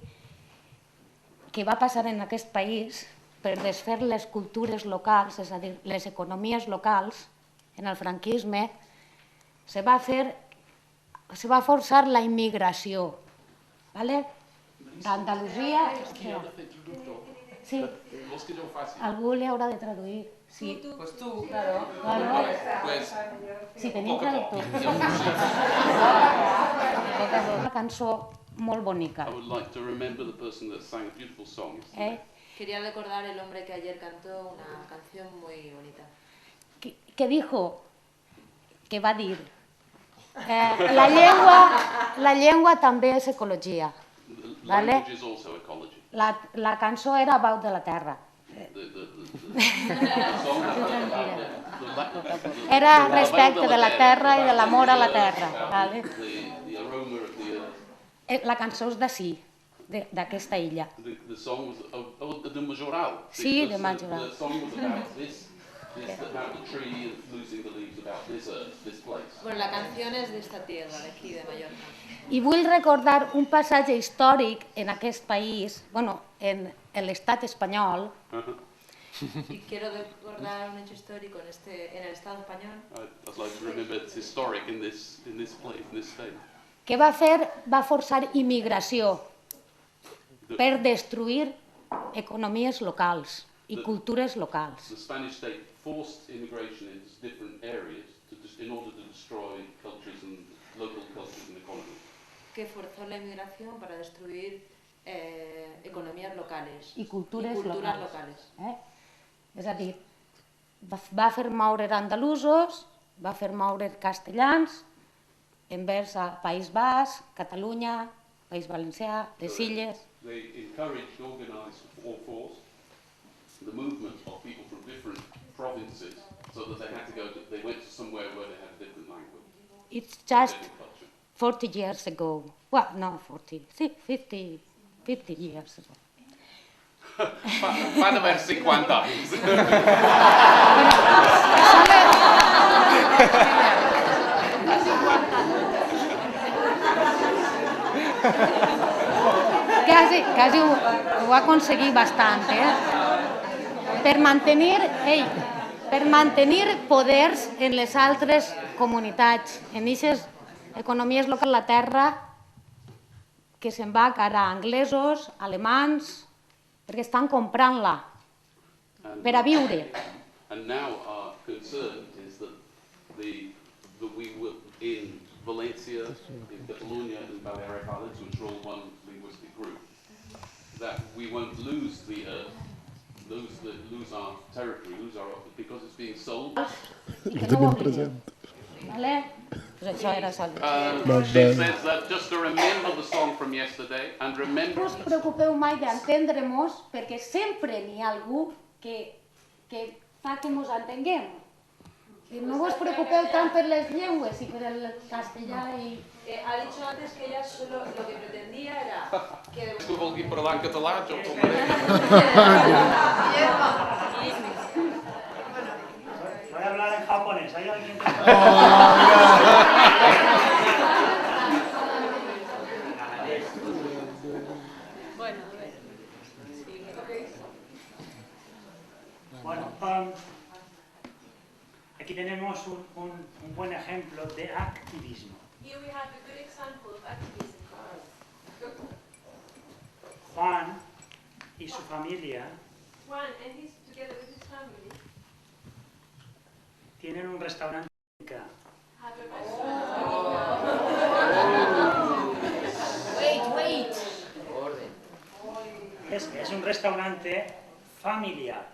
que va passar en aquest país per desfer les cultures locals, és a dir, les economies locals, en el franquisme, se va forçar la immigració, ¿vale? D'Andalusia... Sí, algú li haurà de traduir. Sí.
Pues tú, claro.
Pues, si teniu traductor. Una cançó molt bonica.
I would like to remember the person that sang a beautiful song yesterday.
Quería recordar el hombre que ayer cantó una canción muy bonita.
Que dijo, que va dir, la llengua també és ecologia.
Language is also ecology.
La cançó era about de la terra. Era respecte de la terra i de l'amor a la terra. La cançó és d'ací, d'aquesta illa.
The song was de Majoral.
Sí, de Majoral.
The song was about this about the tree losing the leaves, about this earth, this place.
Bueno, la canción es de esta tierra, de aquí, de Mallorca.
I vull recordar un passatge històric en aquest país, bueno, en l'estat espanyol.
Y quiero recordar un hecho histórico en el Estado español.
I'd like to remember it's historic in this place, in this state.
Que va forçar immigració per destruir economies locals i cultures locals.
The Spanish state forced immigration into different areas in order to destroy cultures and local cultures and economies.
Que forzó la inmigración para destruir economías locales
I cultures
locales.
És a dir, va fer moure andalusos, va fer moure castellans envers a País Basc, Catalunya, País Valencià, les Illes.
They encouraged, organized, or forced the movement of people from different provinces so that they went to somewhere where they had a different language.
It's just 40 years ago. Well, no, 40, sí, 50 years ago.
Van a ver 50 anys.
Quasi ho aconseguit bastant, per mantenir poders en les altres comunitats, en aquestes economies locals, la terra que se'n va cara a anglesos, alemans, perquè estan comprant-la per a viure.
And now our concern is that we will, in Valencia, in Catalonia, and Balearic Islands, which are all one linguistic group, that we won't lose the earth, lose our territory, because it's being sold. She says that just to remember the song from yesterday and remember.
No us preocupeu mai d'entendre-mos, perquè sempre n'hi ha algú que fa que mos entenguem. No vos preocupeu tant per les llengües i per el castellà i...
Ha dicho antes que ella solo lo que pretendía era que...
Tu vulgui parlar en català, jo
Voy a hablar en japonés. ¿Hay alguien que...
Bueno, a ver.
Bueno, aquí tenemos un buen ejemplo de activismo.
Here we have a good example of activism.
Juan y su familia
Juan and he's together with his family
tienen un restaurante en Ica.
have a restaurant.
Wait.
Es un restaurante familiar.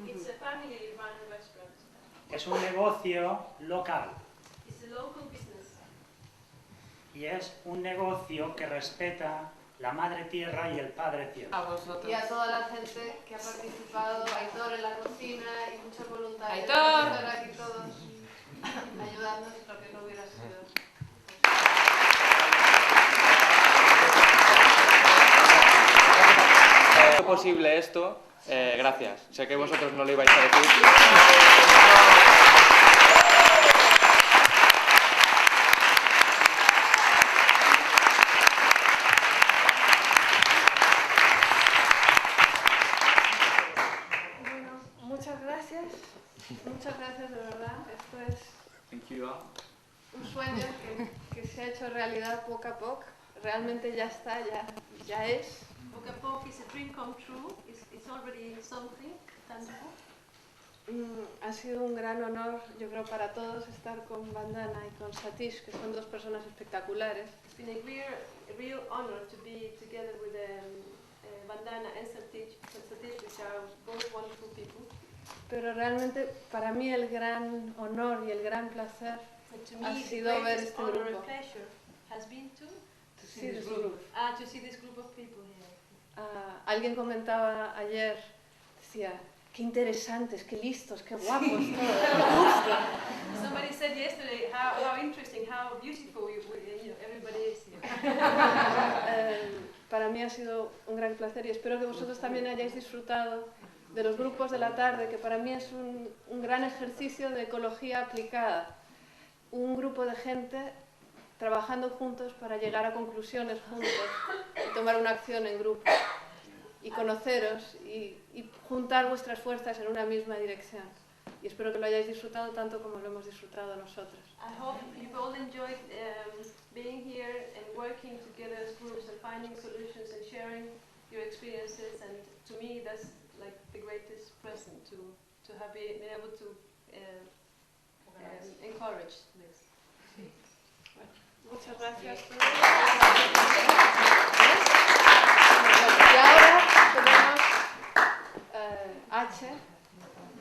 It's a family-run restaurant.
Es un negocio local.
It's a local business.
Y es un negocio que respeta la madre tierra y el padre tierra.
A vosotros. Y a toda la gente que ha participado, Aitor en la cocina y muchos voluntarios.
¡Aitor!
Estar aquí todos ayudándonos, lo que no hubiera sido.
Posible esto, gracias. Sé que vosotros no lo ibais a decir.
Bueno, muchas gracias de verdad. Esto es un sueño que se ha hecho realidad poco a poco. Realmente ya está, ya es.
Poco a poco is a dream come true. It's already something tangible.
Ha sido un gran honor, yo creo, para todos estar con Vandana y con Satish, que son dos personas espectaculares.
It's been a real honor to be together with Vandana and Satish, which are both wonderful people.
Pero realmente para mí el gran honor y el gran placer ha sido ver este grupo.
Has been to
see this group.
To see this group of people here.
Alguien comentaba ayer, decía, qué interesantes, qué listos, qué guapos todos, qué gusto.
Somebody said yesterday how interesting, how beautiful everybody is here.
Para mí ha sido un gran placer y espero que vosotros también hayáis disfrutado de los grupos de la tarde, que para mí es un gran ejercicio de ecología aplicada. Un grupo de gente trabajando juntos para llegar a conclusiones juntos y tomar una acción en grupo y conoceros y juntar vuestras fuerzas en una misma dirección. Y espero que lo hayáis disfrutado tanto como lo hemos disfrutado nosotros.
I hope you've all enjoyed being here and working together as groups and finding solutions and sharing your experiences, and to me that's like the greatest present to have been able to encourage this.
Muchas gracias. Y ahora tenemos H,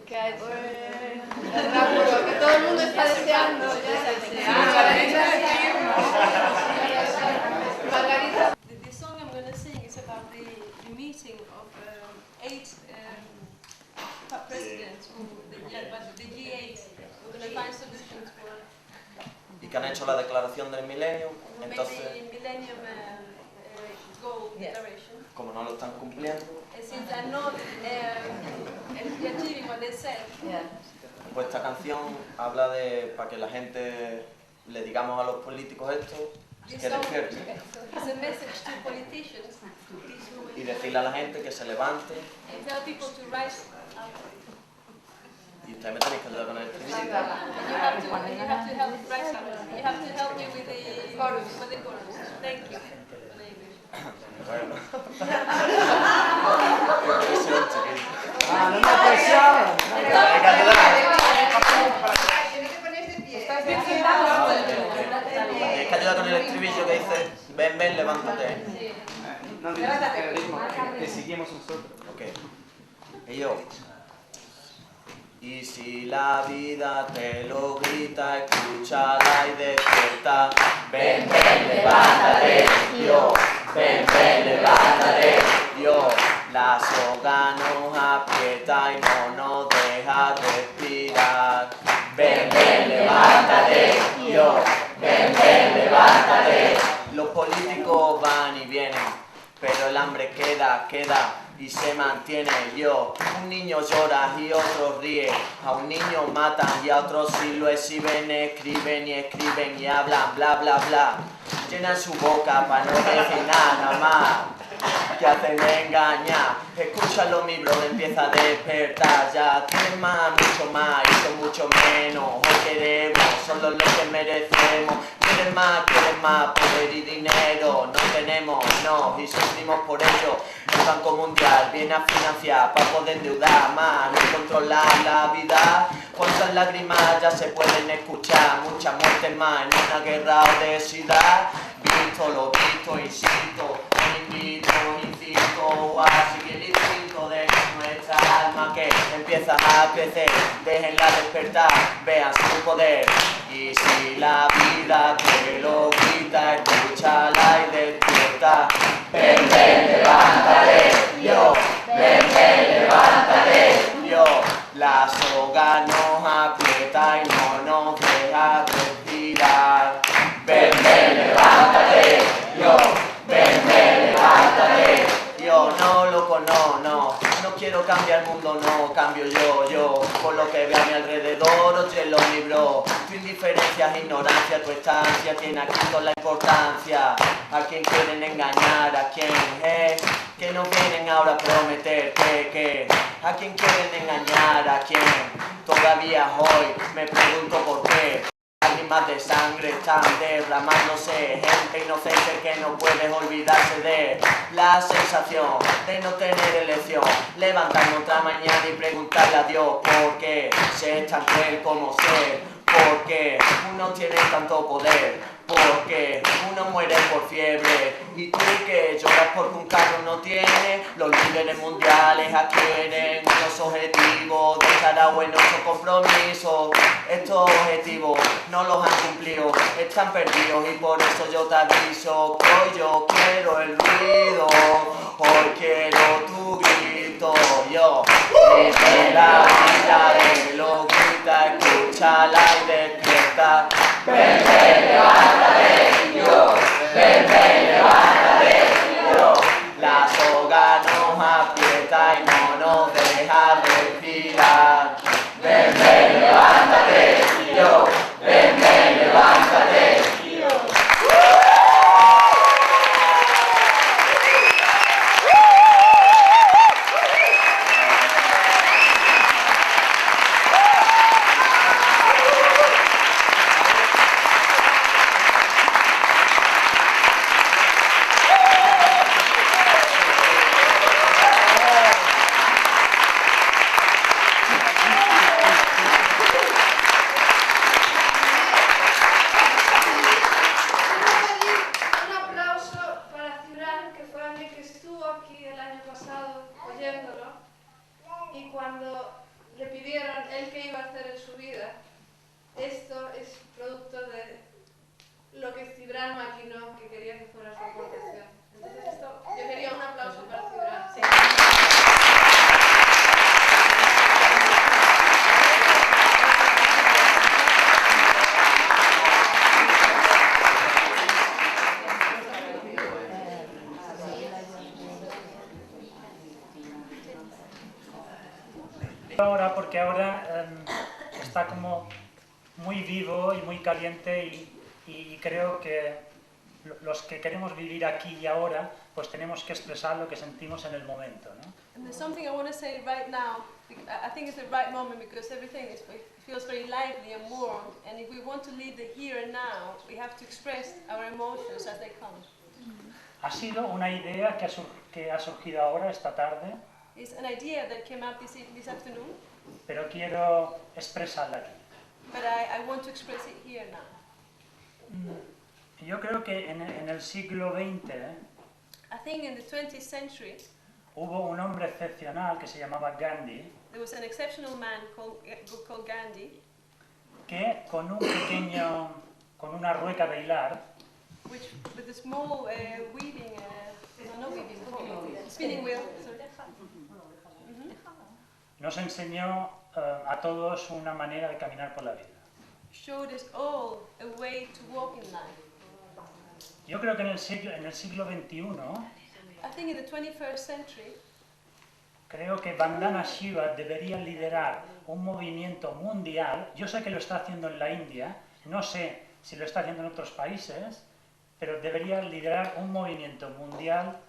que ha hecho el rápido, que todo el mundo está deseando. Margarita.
The song I'm going to sing is about the meeting of 8 presidents, the G8. We're going to find solutions for.
Y que han hecho la declaración del milenio, entonces, como no lo están cumpliendo, pues esta canción habla de, para que la gente le digamos a los políticos esto, que despierten. Y decirle a la gente que se levante. Y ustedes me tenéis que ayudar con el estribillo.
You have to help me with the chorus. Thank you.
Bueno.
No me presionen.
Hay que ayudar. Tienes que ayudar con el estribillo que dice, ven, ven, levántate.
No digas el ritmo, que seguimos nosotros.
Ok. Y yo. Y si la vida te lo grita, escúchala y despierta. Ven, ven, levántate, yo. Ven, ven, levántate, yo. La soga nos aprieta y no nos deja respirar. Ven, ven, levántate, yo. Ven, ven, levántate. Los políticos van y vienen, pero el hambre queda, queda. Y se mantiene yo. Un niño llora y otro ríe. A un niño matan y a otros sí lo exhiben. Escriben y escriben y hablan bla bla bla. Llenan su boca para no decir nada más. Que hacen engañar. Escúchalo mi bro, empieza a despertar. Ya tienes más, mucho más y son mucho menos. Hoy queremos solo lo que merecemos. Quieren más, poder y dinero. No tenemos, no, y sufrimos por ello. El Banco Mundial viene a financiar para poder endeudar más y controlar la vida. Cuántas lágrimas ya se pueden escuchar, muchas muertes más en una guerra o obesidad. Visto lo visto, insisto, incito a seguir el instinto de nuestra alma que empieza a crecer. Déjenla despertar, vean su poder. Y si la vida te lo grita, escúchala y despierta. Ven, ven, levántate, yo. Ven, ven, levántate, yo. La soga nos aprieta y no nos deja respirar. Ven, ven, levántate, yo. Ven, ven, levántate, yo. No, loco, no quiero cambiar el mundo, no, cambio yo. Por lo que veo a mi alrededor, oye los libros. Tu indiferencia es ignorancia, tu estancia tiene aquí toda la importancia. A quien quieren engañar, a quien, que nos vienen ahora a prometer, que. A quien quieren engañar, a quien. Todavía hoy me pregunto por qué. lágrimas de sangre están derramándose, gente inocente que no puede olvidarse de la sensación de no tener elección, levantarme otra mañana y preguntarle a Dios por qué ser tan cruel como ser, por qué unos tienen tanto poder, porque uno muere por fiebre y tú que lloras porque un carro no tiene. Los líderes mundiales adquieren unos objetivos, declarados en 8 compromisos. Estos objetivos no los han cumplido, están perdidos y por eso yo te aviso que hoy yo quiero el ruido, hoy quiero tu grito. Yo desde la vida de lo grita, escúchala y despierta. Ven, ven, levántate, yo, ven, ven, levántate, yo. La soga nos aprieta y no nos deja respirar. Ven, ven, levántate, yo, ven, ven, levántate, yo.
Ahora, porque ahora está como muy vivo y muy caliente y creo que los que queremos vivir aquí y ahora, pues tenemos que expresar lo que sentimos en el momento, ¿no?
And there's something I want to say right now. I think it's the right moment because everything feels very lively and warm. And if we want to live the here and now, we have to express our emotions as they come.
Ha sido una idea que ha surgido ahora, esta tarde,
It's an idea that came up this afternoon,
pero quiero expresarla aquí.
but I want to express it here now.
Yo creo que en el siglo XX
I think in the 20th century,
hubo un hombre excepcional que se llamaba Gandhi,
there was an exceptional man called Gandhi,
que con una rueca de hilar,
which with a small weaving, spinning wheel,
nos enseñó a todos una manera de caminar por la vida.
showed us all a way to walk in life.
Yo creo que en el siglo XXI,
I think in the 21st century,
creo que Vandana Shiva debería liderar un movimiento mundial. Yo sé que lo está haciendo en la India, no sé si lo está haciendo en otros países, pero debería liderar un movimiento mundial.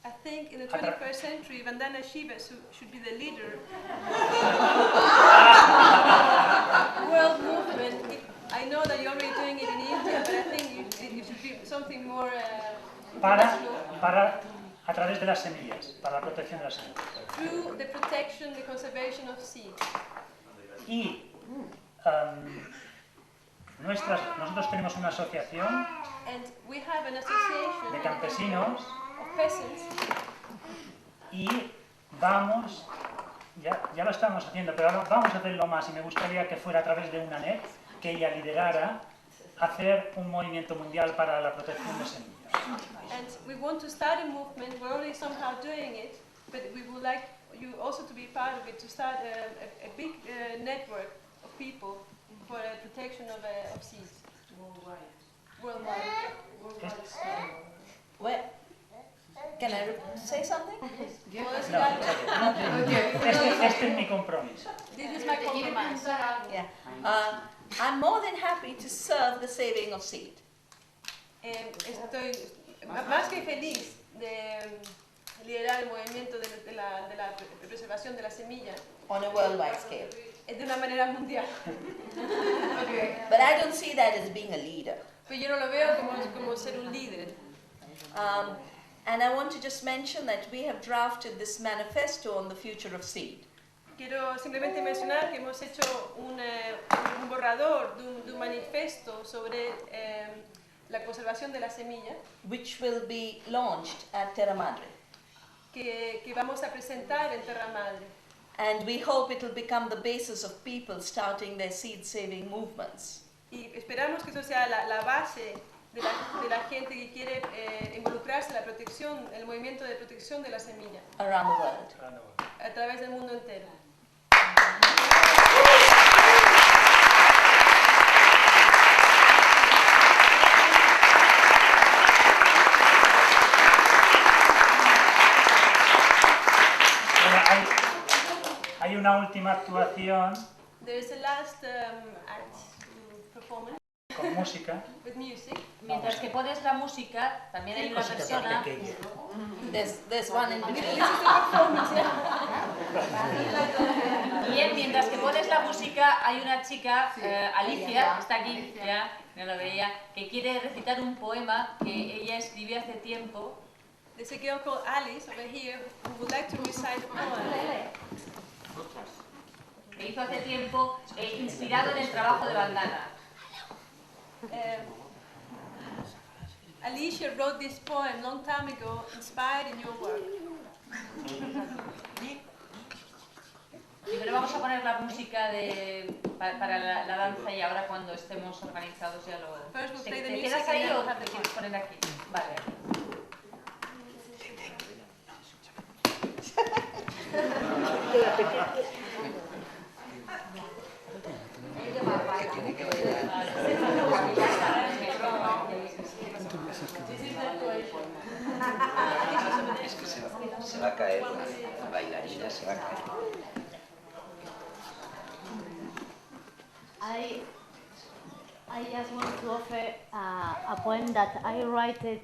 I think in the 21st century, Vandana Shiva should be the leader world movement. I know that you're already doing it in India, but I think it should be something more
a través de las semillas, para la protección de las semillas.
through the protection, the conservation of seeds.
Y nosotros tenemos una asociación
And we have an association
de campesinos
of peasants,
y vamos, ya lo estamos haciendo, pero ahora vamos a hacerlo más y me gustaría que fuera a través de una net, que ella liderara, hacer un movimiento mundial para la protección de semillas.
and we want to start a movement. We're already somehow doing it, but we would like you also to be part of it, to start a big network of people for protection of seeds. Worldwide.
Well, can I say something?
Este es mi compromiso.
This is my compromise.
Yeah. I'm more than happy to serve the saving of seed.
Estoy más que feliz de liderar el movimiento de la preservación de la semilla
On a worldwide scale.
de una manera mundial.
Okay. But I don't see that as being a leader.
Pero yo no lo veo como ser un líder.
And I want to just mention that we have drafted this manifesto on the future of seed.
Quiero simplemente mencionar que hemos hecho un borrador de un manifiesto sobre la conservación de la semilla,
which will be launched at Terra Madre.
Que vamos a presentar en Terra Madre.
And we hope it will become the basis of people starting their seed-saving movements.
Y esperamos que eso sea la base de la gente que quiere involucrarse en la protección, el movimiento de protección de la semilla.
Around the world.
A través del mundo entero.
Hay una última actuación
There's a last act performance.
con música.
With music.
Mientras que pones la música, también hay una persona.
There's one in between.
Bien, mientras que pones la música, hay una chica, Alicia, que está aquí, ya, no lo veía, que quiere recitar un poema que ella escribió hace tiempo.
There's a girl called Alice over here who would like to recite a poem.
Que hizo hace tiempo, inspirado en el trabajo de Vandana.
Alicia wrote this poem long time ago, inspired in your work.
Pero vamos a poner la música para la danza y ahora cuando estemos organizados ya lo... ¿Te quedas ahí o te quieres poner aquí? Vale.
Es que se va a caer la bailarina, se va a caer.
I just want to offer a poem that I wrote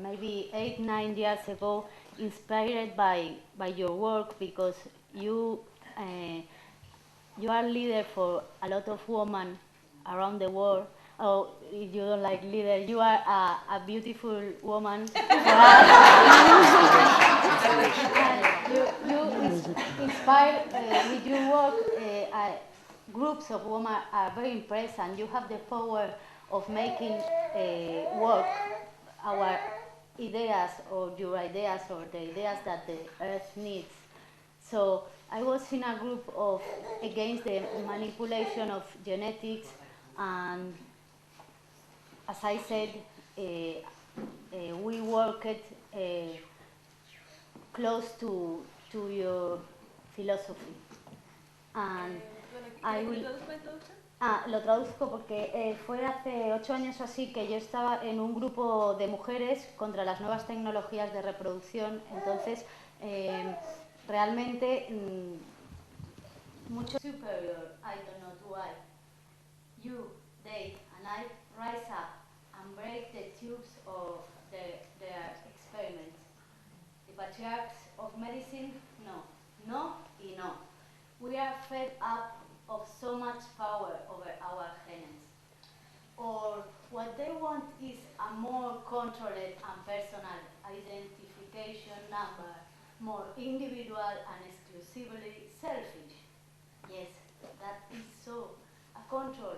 maybe 8-9 years ago, inspired by your work, because you are leader for a lot of women around the world. Oh, if you don't like leader, you are a beautiful woman. You inspire with your work. Groups of women are very impressed, and you have the power of making work our ideas, or your ideas, or the ideas that the earth needs. So I was in a group of against the manipulation of genetics, and as I said, we worked close to your philosophy. And I will, lo traduzco porque fue hace 8 años o así que yo estaba en un grupo de mujeres contra las nuevas tecnologías de reproducción. Entonces, realmente, mucho superior, I don't know why. You, they, and I rise up and break the tubes of their experiments. The patriarchs of medicine, no, no, y no. We are fed up of so much power over our genes. Or what they want is a more controlled and personal identification number, more individual and exclusively selfish. Yes, that is so. A control